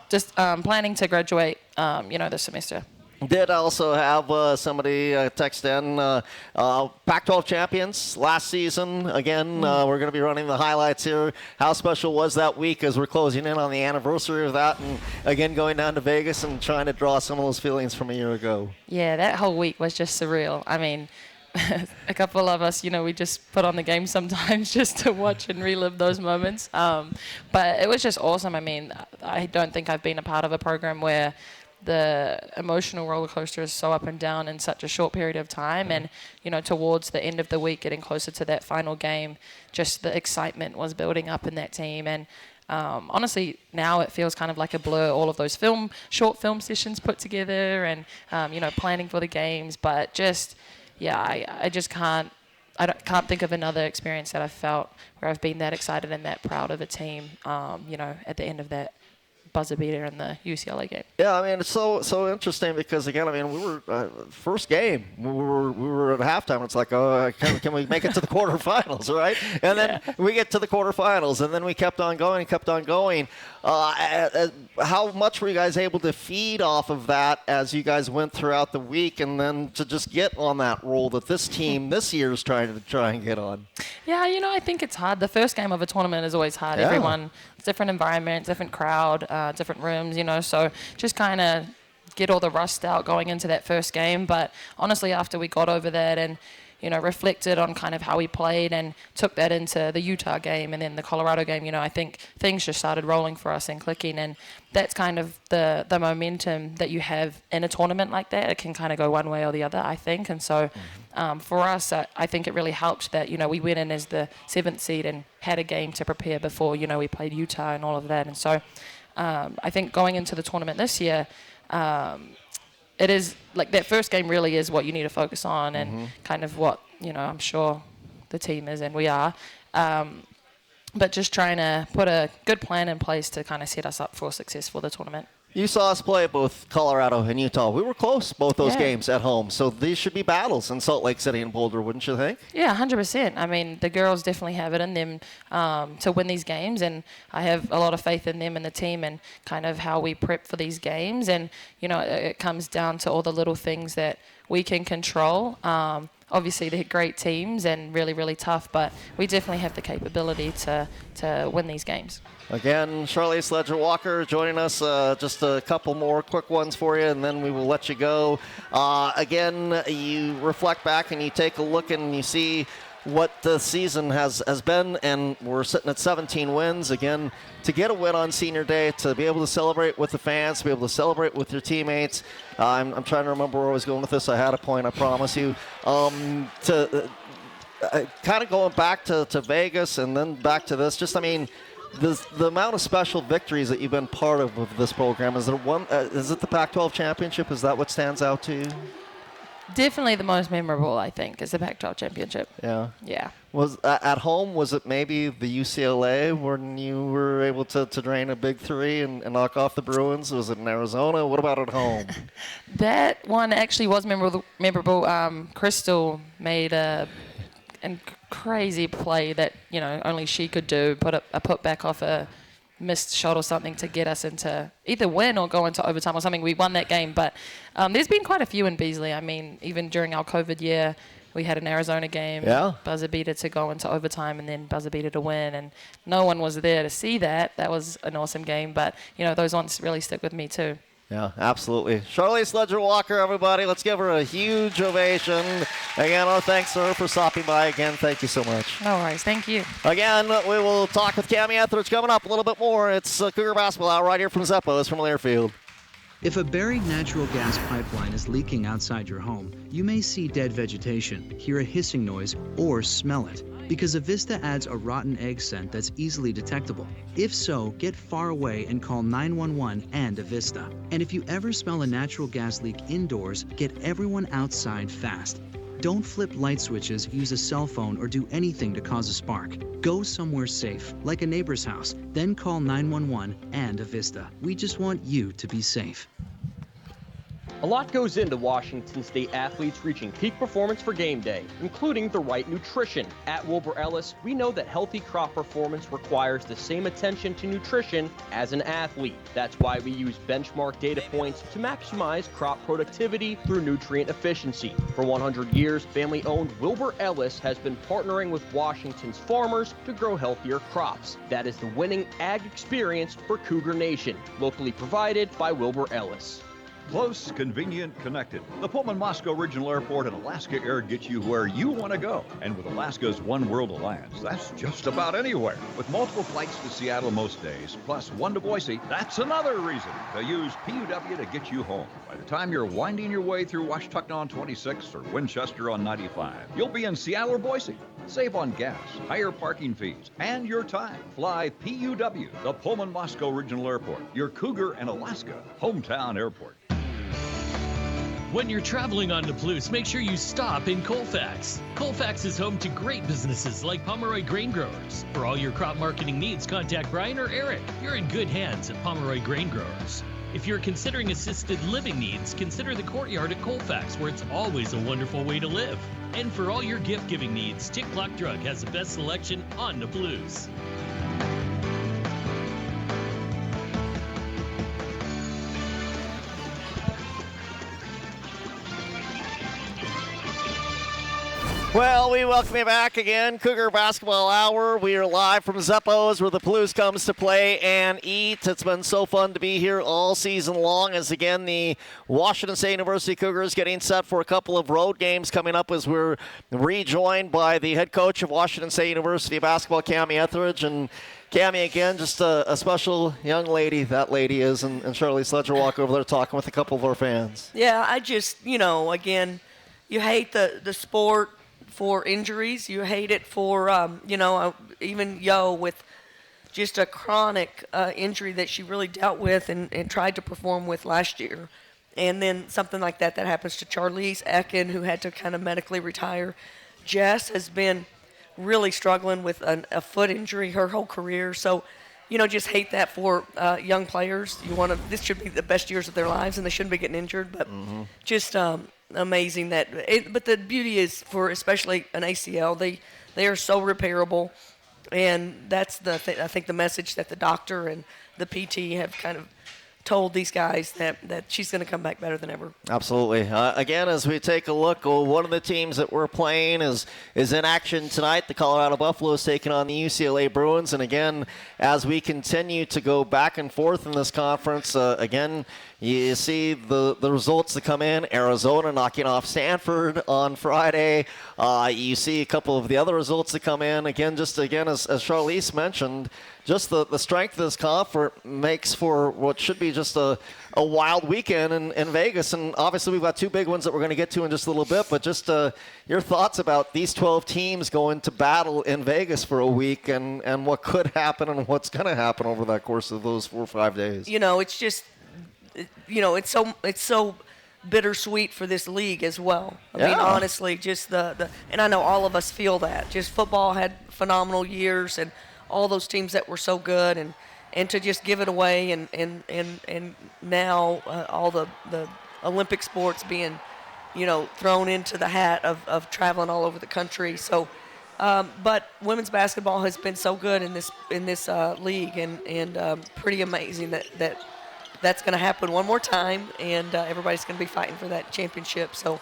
just planning to graduate, this semester. Did also have somebody text in, Pac-12 champions last season. Again, we're going to be running the highlights here. How special was that week as we're closing in on the anniversary of that, and again going down to Vegas and trying to draw some of those feelings from a year ago? Yeah, that whole week was just surreal. I mean, a couple of us, we just put on the game sometimes just to watch and relive those moments. But it was just awesome. I mean, I don't think I've been a part of a program where the emotional roller coaster is so up and down in such a short period of time. And, towards the end of the week, getting closer to that final game, just the excitement was building up in that team. And honestly, now it feels kind of like a blur, all of those short film sessions put together and, planning for the games. But just, I just can't think of another experience that I've felt where I've been that excited and that proud of a team, at the end of that buzzer beater in the UCLA game. Yeah, I mean, it's so interesting because, again, we were first game. We were at halftime. It's like, can we make it to the quarterfinals, right? And then we get to the quarterfinals, and then we kept on going. How much were you guys able to feed off of that as you guys went throughout the week, and then to just get on that roll that this team this year is trying and get on? Yeah, I think it's hard. The first game of a tournament is always hard. Yeah. Different environment, different crowd, different rooms, so just kind of get all the rust out going into that first game. But honestly, after we got over that and, reflected on kind of how we played and took that into the Utah game and then the Colorado game, I think things just started rolling for us and clicking. And that's kind of the momentum that you have in a tournament like that. It can kind of go one way or the other, I think. And so for us, I think it really helped that, we went in as the 7th seed and had a game to prepare before, we played Utah and all of that. And so I think going into the tournament this year, it is like that first game really is what you need to focus on and kind of what, I'm sure the team is and we are. But just trying to put a good plan in place to kind of set us up for success for the tournament. You saw us play both Colorado and Utah. We were close, both those games at home. So these should be battles in Salt Lake City and Boulder, wouldn't you think? Yeah, 100%. I mean, the girls definitely have it in them to win these games. And I have a lot of faith in them and the team and kind of how we prep for these games. And, it comes down to all the little things that we can control. Obviously, they're great teams and really, really tough, but we definitely have the capability to win these games. Again, Charlisse Ledger-Walker joining us. Just a couple more quick ones for you, and then we will let you go. Again, you reflect back and you take a look and you see what the season has been, and we're sitting at 17 wins. Again, to get a win on senior day, to be able to celebrate with the fans, to be able to celebrate with your teammates. I'm trying to remember where I was going with this. I had a point, I promise you. Kind of going back to Vegas and then back to this, just, I mean, the amount of special victories that you've been part of this program. Is it the Pac-12 championship? Is that what stands out to you? Definitely the most memorable, I think, is the Pac-12 championship. Yeah. Yeah. Was at home, was it maybe the UCLA when you were able to drain a big three and knock off the Bruins? Was it in Arizona? What about at home? That one actually was memorable. Crystal made a crazy play that, only she could do, put a putback off a missed shot or something to get us into either win or go into overtime or something. We won that game, but there's been quite a few in Beasley. I mean, even during our COVID year, we had an Arizona game, buzzer beater to go into overtime, and then buzzer beater to win, and no one was there to see that. That was an awesome game, but, those ones really stick with me too. Yeah, absolutely. Charlisse Ledger-Walker, everybody. Let's give her a huge ovation. Again, our thanks to her for stopping by again. Thank you so much. No worries. Thank you. Again, we will talk with Kamie Ethridge coming up a little bit more. It's Cougar Basketball Hour right here from Zeppo's from Learfield. If a buried natural gas pipeline is leaking outside your home, you may see dead vegetation, hear a hissing noise, or smell it, because Avista adds a rotten egg scent that's easily detectable. If so, get far away and call 911 and Avista. And if you ever smell a natural gas leak indoors, get everyone outside fast. Don't flip light switches, use a cell phone, or do anything to cause a spark. Go somewhere safe, like a neighbor's house, then call 911 and Avista. We just want you to be safe. A lot goes into Washington State athletes reaching peak performance for game day, including the right nutrition. At Wilbur Ellis, we know that healthy crop performance requires the same attention to nutrition as an athlete. That's why we use benchmark data points to maximize crop productivity through nutrient efficiency. For 100 years, family-owned Wilbur Ellis has been partnering with Washington's farmers to grow healthier crops. That is the winning ag experience for Cougar Nation, locally provided by Wilbur Ellis. Close, convenient, connected. The Pullman-Moscow Regional Airport and Alaska Air get you where you want to go. And with Alaska's One World Alliance, that's just about anywhere. With multiple flights to Seattle most days, plus one to Boise, that's another reason to use PUW to get you home. By the time you're winding your way through Washtenaw on 26 or Winchester on 95, you'll be in Seattle or Boise. Save on gas, higher parking fees, and your time. Fly PUW, the Pullman-Moscow Regional Airport, your Cougar and Alaska hometown airport. When you're traveling on Naplouse, make sure you stop in Colfax. Colfax is home to great businesses like Pomeroy Grain Growers. For all your crop marketing needs, contact Brian or Eric. You're in good hands at Pomeroy Grain Growers. If you're considering assisted living needs, consider the Courtyard at Colfax, where it's always a wonderful way to live. And for all your gift-giving needs, Tick Clock Drug has the best selection on Naplouse. Well, we welcome you back again. Cougar Basketball Hour. We are live from Zeppo's, where the Palouse comes to play and eat. It's been so fun to be here all season long, as again the Washington State University Cougars getting set for a couple of road games coming up, as we're rejoined by the head coach of Washington State University basketball, Kamie Ethridge. And Kamie, again, just a special young lady, that lady is, and Charlisse Ledger-Walker over there talking with a couple of our fans. Yeah, I just, again, you hate the sport for injuries. You hate it for, even with just a chronic injury that she really dealt with and tried to perform with last year. And then something like that happens to Charlisse Ekin, who had to kind of medically retire. Jess has been really struggling with a foot injury her whole career. So, just hate that for young players. This should be the best years of their lives, and they shouldn't be getting injured. But just amazing but the beauty is, for especially an ACL, they are so repairable, and that's I think the message that the doctor and the PT have kind of told these guys that she's going to come back better than ever. Absolutely. Again, as we take a look, one of the teams that we're playing is in action tonight. The Colorado Buffaloes taking on the UCLA Bruins. And again, as we continue to go back and forth in this conference, again, you see the results that come in. Arizona knocking off Stanford on Friday. You see a couple of the other results that come in. Again, as Charlisse mentioned, just the strength of this conference makes for what should be just a wild weekend in Vegas. And obviously we've got two big ones that we're going to get to in just a little bit. But just your thoughts about these 12 teams going to battle in Vegas for a week and what could happen and what's going to happen over that course of those 4 or 5 days. It's just, it's so bittersweet for this league as well. I mean, honestly, just and I know all of us feel that. Just football had phenomenal years and all those teams that were so good, and to just give it away, and now all the Olympic sports being, thrown into the hat of traveling all over the country. So, but women's basketball has been so good in this league, and pretty amazing that's going to happen one more time, and everybody's going to be fighting for that championship. So,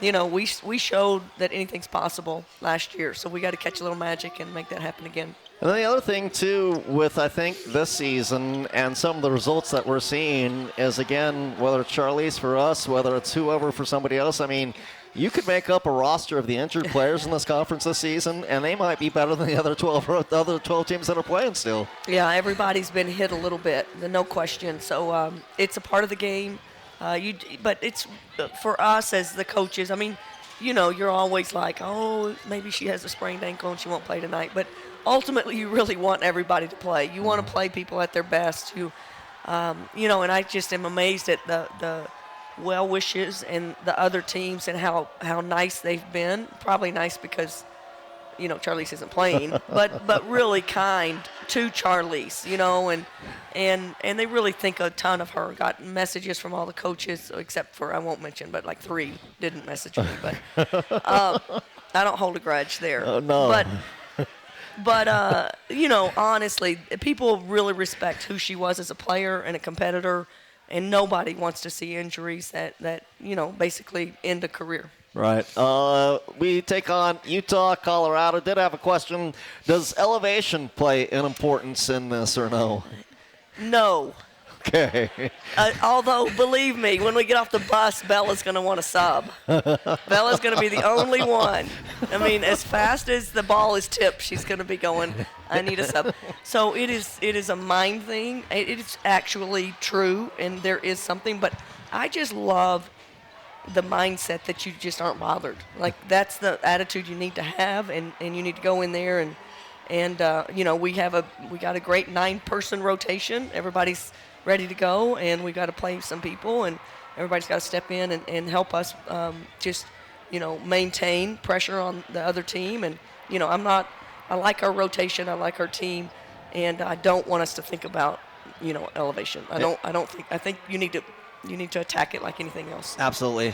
we showed that anything's possible last year, so we got to catch a little magic and make that happen again. And then the other thing, too, with, I think, this season and some of the results that we're seeing is, again, whether it's Charlisse for us, whether it's whoever for somebody else, I mean, you could make up a roster of the injured players in this conference this season, and they might be better than the other 12 teams that are playing still. Yeah, everybody's been hit a little bit, no question. So it's a part of the game. But it's for us as the coaches, I mean, you're always like, oh, maybe she has a sprained ankle and she won't play tonight. But ultimately, you really want everybody to play. You want to play people at their best. And I just am amazed at the well wishes and the other teams and how nice they've been. Probably nice because, Charlisse isn't playing, but really kind to Charlisse, and they really think a ton of her. Got messages from all the coaches, except for, I won't mention, but like 3 didn't message me. But I don't hold a grudge there. No. But honestly, people really respect who she was as a player and a competitor, and nobody wants to see injuries that basically end a career. Right. We take on Utah, Colorado. Did have a question. Does elevation play an importance in this or no? No. Okay. Although, believe me, when we get off the bus, Bella's going to want to sub. Bella's going to be the only one. I mean, as fast as the ball is tipped, she's going to be going, I need a sub. So it is a mind thing. It's actually true, and there is something. But I just love the mindset that you just aren't bothered. Like, that's the attitude you need to have, and you need to go in there and we got a great 9-person rotation. Everybody's ready to go, and we got to play some people, and everybody's got to step in and help us maintain pressure on the other team. And I like our rotation, I like our team, and I don't want us to think about elevation. I think you need to attack it like anything else. Absolutely.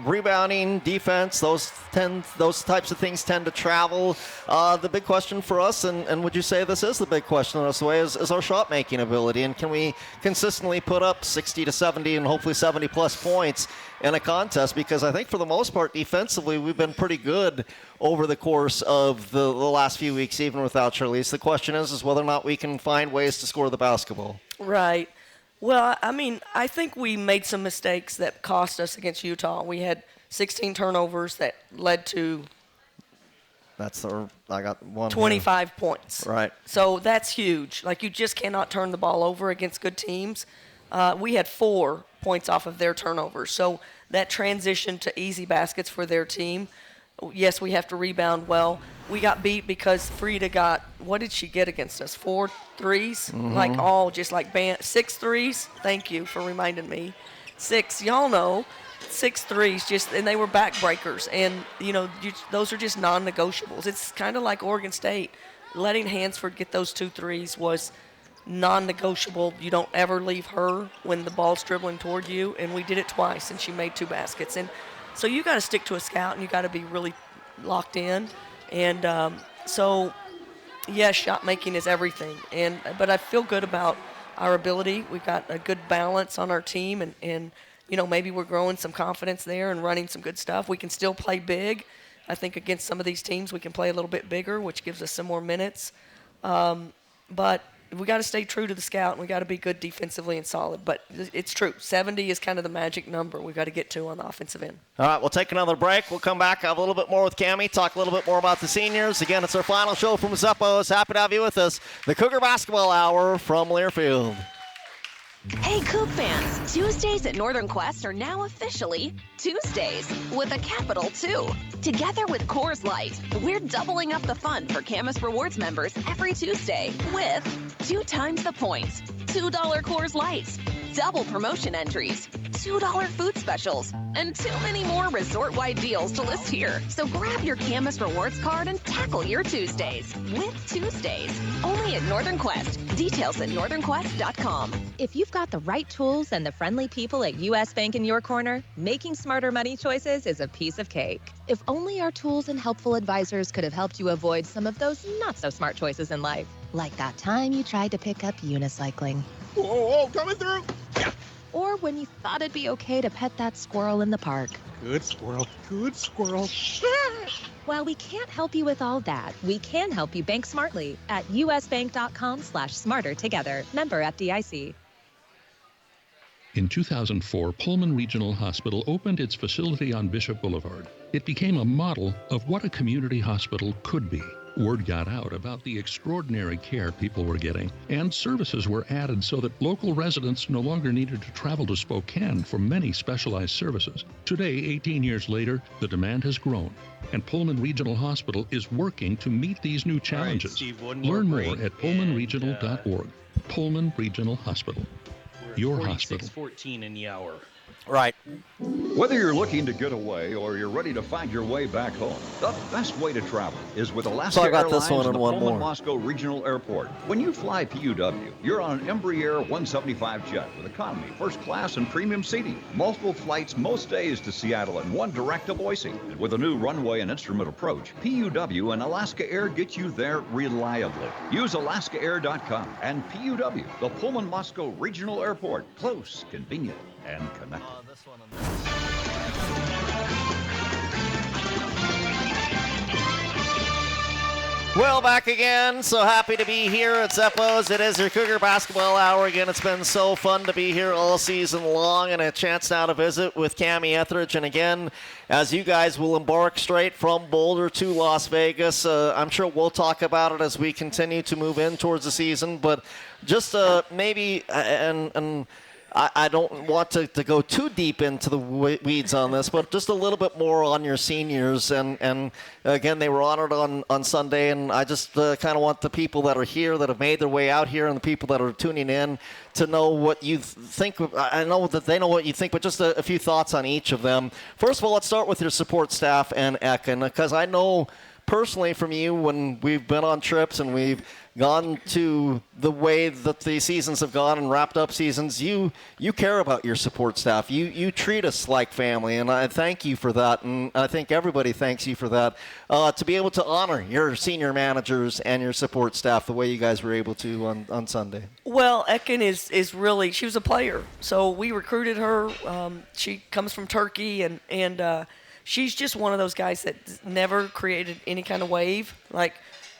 Rebounding, defense, those types of things tend to travel. The big question for us, and would you say this is the big question in this way, is our shot-making ability. And can we consistently put up 60 to 70 and hopefully 70-plus points in a contest? Because I think for the most part, defensively, we've been pretty good over the course of the last few weeks, even without Charlisse. The question is whether or not we can find ways to score the basketball. Right. Well, I mean, I think we made some mistakes that cost us against Utah. We had 16 turnovers that led to I got one 25 here. Points. Right. So that's huge. Like, you just cannot turn the ball over against good teams. We had 4 points off of their turnovers. So that transition to easy baskets for their team. Yes, we have to rebound well. We got beat because Frida got, what did she get against us? 4 threes? Mm-hmm. Like, all just like 6 threes? Thank you for reminding me. 6, y'all know. 6 threes, and they were backbreakers. And, those are just non-negotiables. It's kind of like Oregon State. Letting Hansford get those 2 threes was non-negotiable. You don't ever leave her when the ball's dribbling toward you. And we did it twice, and she made 2 baskets. And so you got to stick to a scout, and you got to be really locked in. And yes, shot making is everything. But I feel good about our ability. We've got a good balance on our team, and maybe we're growing some confidence there and running some good stuff. We can still play big. I think against some of these teams we can play a little bit bigger, which gives us some more minutes. But we got to stay true to the scout, and we got to be good defensively and solid. But it's true. 70 is kind of the magic number we've got to get to on the offensive end. All right, we'll take another break. We'll come back, have a little bit more with Kamie, talk a little bit more about the seniors. Again, it's our final show from Zeppos. Happy to have you with us. The Cougar Basketball Hour from Learfield. Hey, Coug fans, Tuesdays at Northern Quest are now officially Tuesdays with a capital 2. Together with Coors Light, we're doubling up the fun for Camus Rewards members every Tuesday with 2 times the points, $2 Coors Lights, double promotion entries, $2 food specials, and too many more resort-wide deals to list here. So grab your Camus Rewards card and tackle your Tuesdays with Tuesdays. Only at Northern Quest. Details at northernquest.com. If you've got the right tools and the friendly people at U.S. Bank in your corner, making smarter money choices is a piece of cake. If only our tools and helpful advisors could have helped you avoid some of those not-so-smart choices in life. Like that time you tried to pick up unicycling. Whoa, coming through! Yeah. Or when you thought it'd be okay to pet that squirrel in the park. Good squirrel, good squirrel. While we can't help you with all that, we can help you bank smartly at usbank.com/smartertogether. Member FDIC. In 2004, Pullman Regional Hospital opened its facility on Bishop Boulevard. It became a model of what a community hospital could be. Word got out about the extraordinary care people were getting, and services were added so that local residents no longer needed to travel to Spokane for many specialized services. Today, 18 years later, the demand has grown, and Pullman Regional Hospital is working to meet these new challenges. All right, Steve, Learn more at pullmanregional.org. Pullman Regional Hospital. Your hospital. 46:14 in the hour. Right. Whether you're looking to get away or you're ready to find your way back home, the best way to travel is with Alaska Airlines and the Pullman Moscow Regional Airport. When you fly PUW, you're on an Embraer 175 jet with economy, first class, and premium seating. Multiple flights most days to Seattle and one direct to Boise. And with a new runway and instrument approach, PUW and Alaska Air get you there reliably. Use alaskaair.com and PUW, the Pullman Moscow Regional Airport. Close, convenient, and connected. Well, back again. So happy to be here at Zeppos. It is your Cougar Basketball Hour again. It's been so fun to be here all season long, and a chance now to visit with Kamie Ethridge. And again, as you guys will embark straight from Boulder to Las Vegas, I'm sure we'll talk about it as we continue to move in towards the season. But just maybe, and I don't want to go too deep into the weeds on this, but just a little bit more on your seniors. And again, they were honored on Sunday, and I just kind of want the people that are here, that have made their way out here, and the people that are tuning in to know what you think. I know that they know what you think, but just a few thoughts on each of them. First of all, let's start with your support staff and Ekin, because I know personally from you when we've been on trips and we've gone to the way that the seasons have gone and wrapped up seasons, you care about your support staff. You treat us like family, and I thank you for that, and I think everybody thanks you for that. To be able to honor your senior managers and your support staff the way you guys were able to on Sunday. Well, Ekin is really, she was a player, so we recruited her. She comes from Turkey, and she's just one of those guys that never created any kind of wave. Like,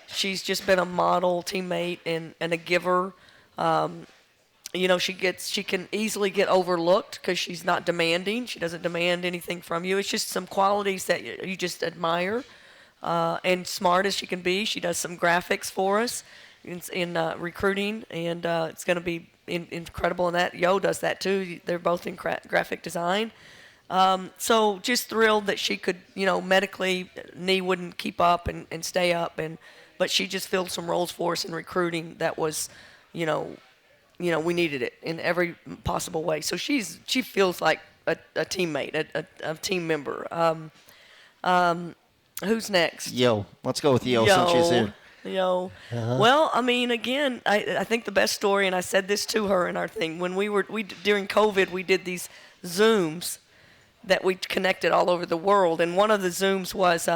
she's just been a model teammate and a giver. She can easily get overlooked because she's not demanding. She doesn't demand anything from you. It's just some qualities that you just admire. And smart as she can be, she does some graphics for us in recruiting, and it's going to be incredible in that. Yo does that too. They're both in graphic design. So just thrilled that she could, medically, knee wouldn't keep up and stay up, but she just filled some roles for us in recruiting that was, we needed it in every possible way. So she feels like a teammate, a team member. Who's next? Yo, let's go with Yo since she's here. Yo. Uh-huh. Well, I mean, again, I think the best story, and I said this to her in our thing, when we during COVID, we did these Zooms that we connected all over the world. And one of the Zooms was,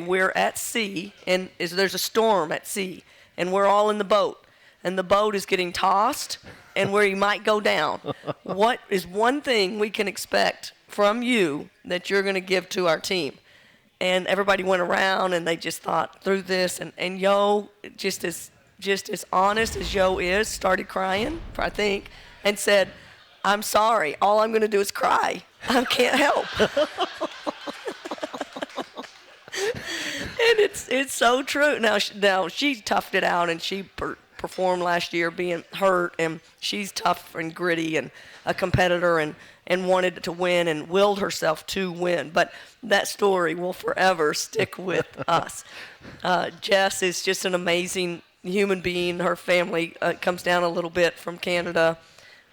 we're at sea, and there's a storm at sea, and we're all in the boat. and the boat is getting tossed and where you might go down. What is one thing we can expect from you that you're going to give to our team? And everybody went around and they just thought through this. And Yo, just as honest as Yo is, started crying, I think, and said, I'm sorry. All I'm going to do is cry. I can't help. And it's so true. Now she toughed it out, and she performed last year being hurt, and she's tough and gritty and a competitor and wanted to win and willed herself to win. But that story will forever stick with us. Jess is just an amazing human being. Her family comes down a little bit from Canada.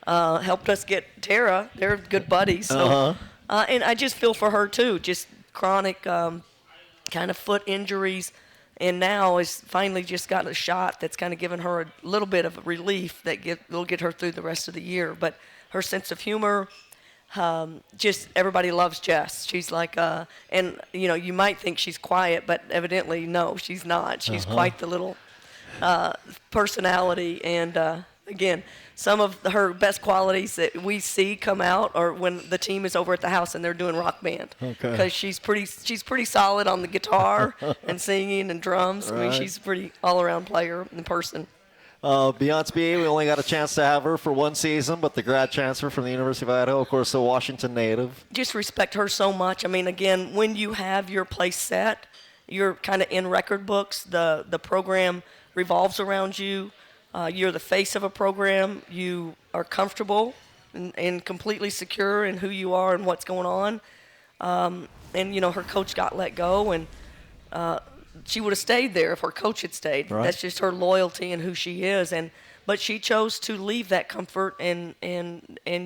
Helped us get Tara. They're good buddies. So, and I just feel for her, too. Just chronic kind of foot injuries. And now has finally just gotten a shot that's kind of given her a little bit of a relief that will get her through the rest of the year. But her sense of humor, just everybody loves Jess. She's like, and, you might think she's quiet, but evidently, no, she's not. She's quite the little personality. And, again, some of her best qualities that we see come out are when the team is over at the house and they're doing rock band. Okay. Because she's pretty solid on the guitar and singing and drums. Right. I mean, she's a pretty all-around player in person. Beyonce, we only got a chance to have her for one season, but the grad transfer from the University of Idaho, of course, a Washington native. Just respect her so much. I mean, again, when you have your place set, you're kind of in record books. The program revolves around you. You're the face of a program. You are comfortable and completely secure in who you are and what's going on. And, her coach got let go, and she would have stayed there if her coach had stayed. Right. That's just her loyalty and who she is. But she chose to leave that comfort and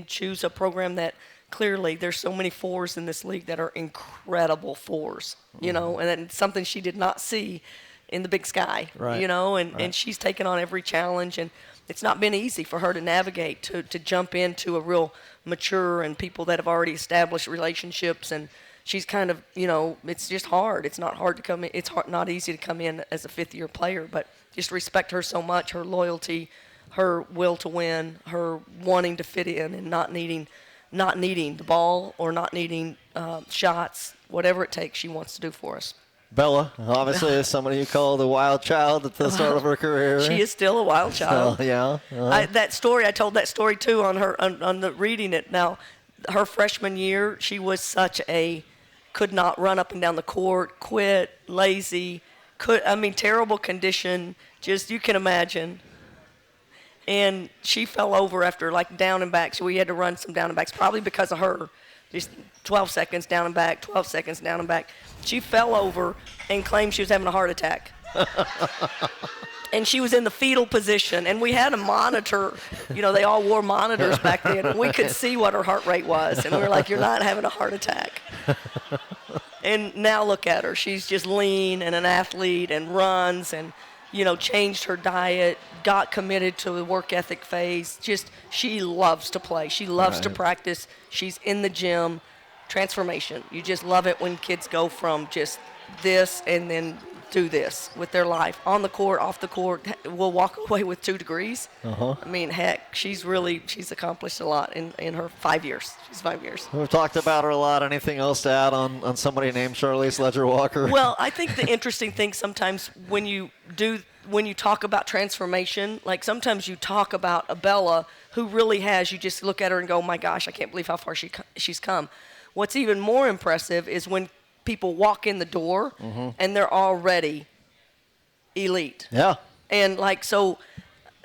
choose a program that clearly there's so many fours in this league that are incredible fours, and that's something she did not see in the big sky, right. And she's taken on every challenge, and it's not been easy for her to navigate, to jump into a real mature and people that have already established relationships, and she's kind of, it's just hard. It's not hard to come in. It's not easy to come in as a fifth-year player, but just respect her so much, her loyalty, her will to win, her wanting to fit in and not needing the ball or not needing shots, whatever it takes she wants to do for us. Bella, obviously, is somebody you called a wild child at the start of her career. She is still a wild child. Yeah. I told that story too on the reading it. Now, her freshman year, she was could not run up and down the court, quit, lazy, terrible condition. Just you can imagine. And she fell over after down and back, so we had to run some down and backs, probably because of her. Just 12 seconds down and back, 12 seconds down and back. She fell over and claimed she was having a heart attack. And she was in the fetal position, and we had a monitor. They all wore monitors back then, and we could see what her heart rate was. And we were like, you're not having a heart attack. And now look at her. She's just lean and an athlete and runs and, changed her diet, got committed to the work ethic phase. She loves to play. She loves to practice. She's in the gym. Transformation. You just love it when kids go from just this and then do this with their life. On the court, off the court, we'll walk away with 2 degrees. I mean, heck, she's accomplished a lot in her 5 years. She's 5 years. We've talked about her a lot. Anything else to add on somebody named Charlisse Ledger-Walker? Well, I think the interesting thing sometimes when you talk about transformation, sometimes you talk about a Bella who really has, you just look at her and go, oh my gosh, I can't believe how far she's come. What's even more impressive is when people walk in the door and they're already elite. Yeah. And so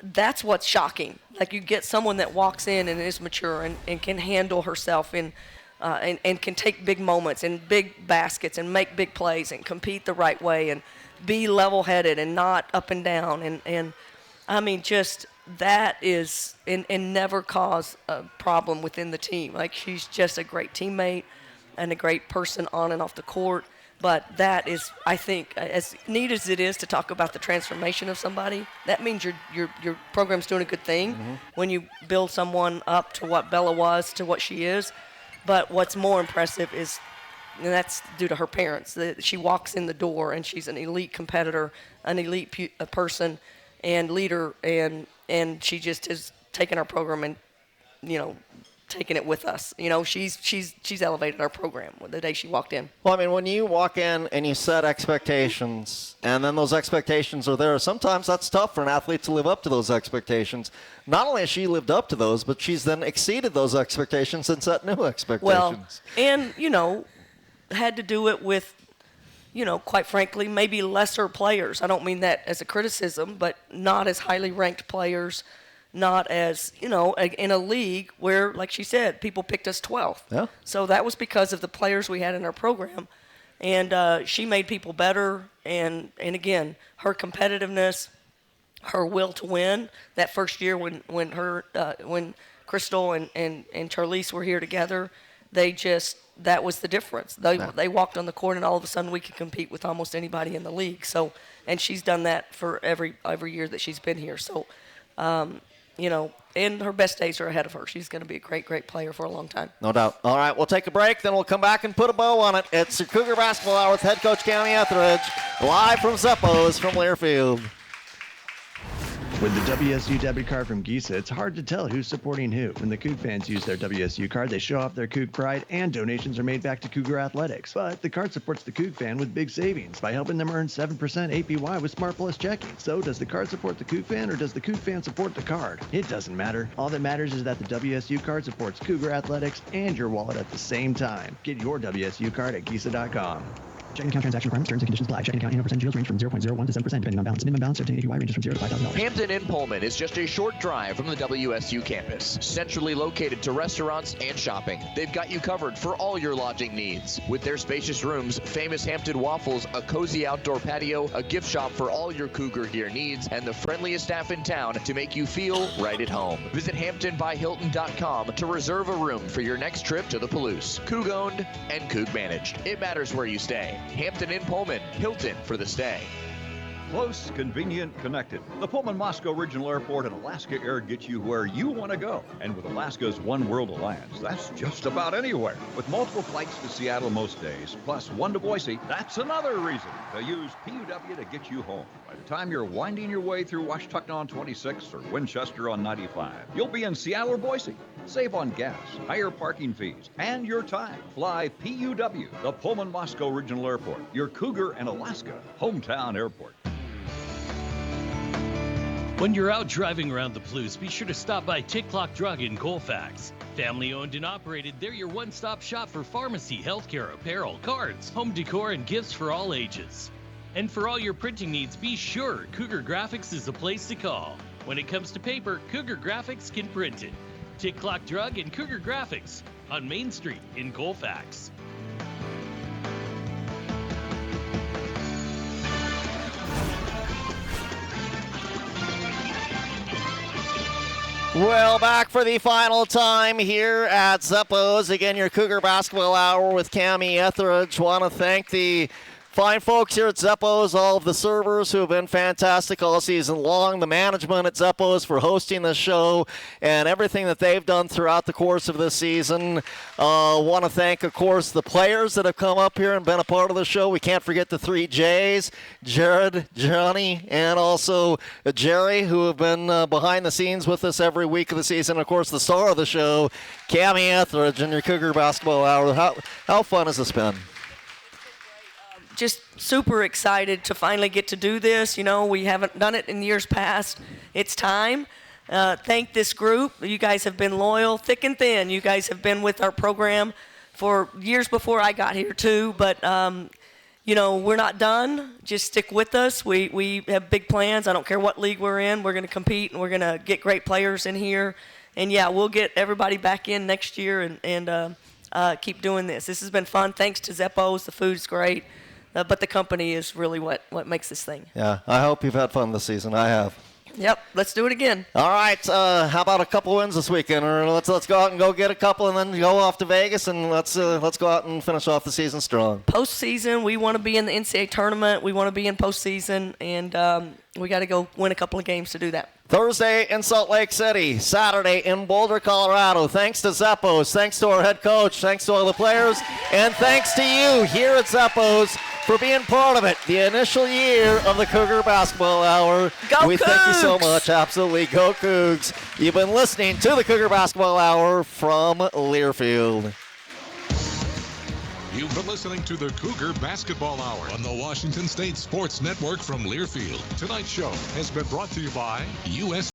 that's what's shocking. You get someone that walks in and is mature and can handle herself and can take big moments and big baskets and make big plays and compete the right way and be level-headed and not up and down. And I mean, just that is and never cause a problem within the team. She's just a great teammate and a great person on and off the court. But that is, I think, as neat as it is to talk about the transformation of somebody, that means your program's doing a good thing when you build someone up to what Bella was, to what she is. But what's more impressive is, and that's due to her parents, that she walks in the door and she's an elite competitor, an elite person, and leader, and she just has taken our program and, taking it with us. She's elevated our program the day she walked in. Well, I mean, when you walk in and you set expectations, and then those expectations are there, sometimes that's tough for an athlete to live up to those expectations. Not only has she lived up to those, but she's then exceeded those expectations and set new expectations. Well, and, had to do it with, quite frankly, maybe lesser players. I don't mean that as a criticism, but not as highly ranked players, not as, in a league where, like she said, people picked us 12th. Yeah. So that was because of the players we had in our program. And she made people better. And again, her competitiveness, her will to win. That first year when Crystal and Charlisse were here together, that was the difference. They walked on the court, and all of a sudden we could compete with almost anybody in the league. So, and she's done that for every year that she's been here. So, and her best days are ahead of her. She's going to be a great, great player for a long time. No doubt. All right, we'll take a break, then we'll come back and put a bow on it. It's the Cougar Basketball Hour with head coach Kamie Ethridge, live from Zeppo's from Learfield. With the WSU debit card from Giza, it's hard to tell who's supporting who. When the Coug fans use their WSU card, they show off their Coug pride, and donations are made back to Cougar Athletics. But the card supports the Coug fan with big savings by helping them earn 7% APY with Smart Plus checking. So does the card support the Coug fan, or does the Coug fan support the card? It doesn't matter. All that matters is that the WSU card supports Cougar Athletics and your wallet at the same time. Get your WSU card at Giza.com. Checking account transaction requirements, terms and conditions apply. Checking account annual percentage yields range from 0.01 to 7% depending on balance. Minimum balance to obtain APY ranges from $0 to $5,000. Hampton Inn Pullman is just a short drive from the WSU campus. Centrally located to restaurants and shopping, they've got you covered for all your lodging needs. With their spacious rooms, famous Hampton waffles, a cozy outdoor patio, a gift shop for all your Cougar gear needs, and the friendliest staff in town to make you feel right at home. Visit HamptonByHilton.com to reserve a room for your next trip to the Palouse. Coug owned and Coug managed. It matters where you stay. Hampton Inn Pullman, Hilton for the stay. Close, convenient, connected. The Pullman Moscow Regional Airport and Alaska Air get you where you want to go. And with Alaska's One World Alliance, that's just about anywhere. With multiple flights to Seattle most days, plus one to Boise, that's another reason to use PUW to get you home. By the time you're winding your way through Washtuck on 26 or Winchester on 95, you'll be in Seattle or Boise. Save on gas, higher parking fees, and your time. Fly PUW, the Pullman Moscow Regional Airport, your Cougar and Alaska hometown airport. When you're out driving around the Palouse, be sure to stop by Tick Clock Drug in Colfax. Family owned and operated, they're your one-stop shop for pharmacy, healthcare, apparel, cards, home decor, and gifts for all ages. And for all your printing needs, be sure Cougar Graphics is the place to call. When it comes to paper, Cougar Graphics can print it. Tick Clock Drug and Cougar Graphics on Main Street in Colfax. Well, back for the final time here at Zeppo's. Again, your Cougar Basketball Hour with Kamie Ethridge. Want to thank the fine folks here at Zeppo's, all of the servers who have been fantastic all season long, the management at Zeppo's for hosting this show, and everything that they've done throughout the course of this season. Want to thank, of course, the players that have come up here and been a part of the show. We can't forget the 3 J's, Jared, Johnny, and also Jerry, who have been behind the scenes with us every week of the season. Of course, the star of the show, Kamie Ethridge, and your Cougar Basketball Hour. How fun has this been? Just super excited to finally get to do this. We haven't done it in years past. It's time. Thank this group. You guys have been loyal, thick and thin. You guys have been with our program for years before I got here too. But, we're not done. Just stick with us. We have big plans. I don't care what league we're in. We're going to compete, and we're going to get great players in here. And, yeah, we'll get everybody back in next year and keep doing this. This has been fun. Thanks to Zeppo's. The food's great. But the company is really what makes this thing. Yeah, I hope you've had fun this season. I have. Yep, let's do it again. All right, how about a couple wins this weekend? Or let's go out and go get a couple, and then go off to Vegas, and let's go out and finish off the season strong. Postseason, we want to be in the NCAA tournament. We want to be in postseason, and we got to go win a couple of games to do that. Thursday in Salt Lake City, Saturday in Boulder, Colorado. Thanks to Zeppo's, thanks to our head coach, thanks to all the players, and thanks to you here at Zeppo's for being part of it. The initial year of the Cougar Basketball Hour. Go We thank you so Cougs! much. Absolutely. Go Cougs. You've been listening to the Cougar Basketball Hour from Learfield. You've been listening to the Cougar Basketball Hour on the Washington State Sports Network from Learfield. Tonight's show has been brought to you by U.S.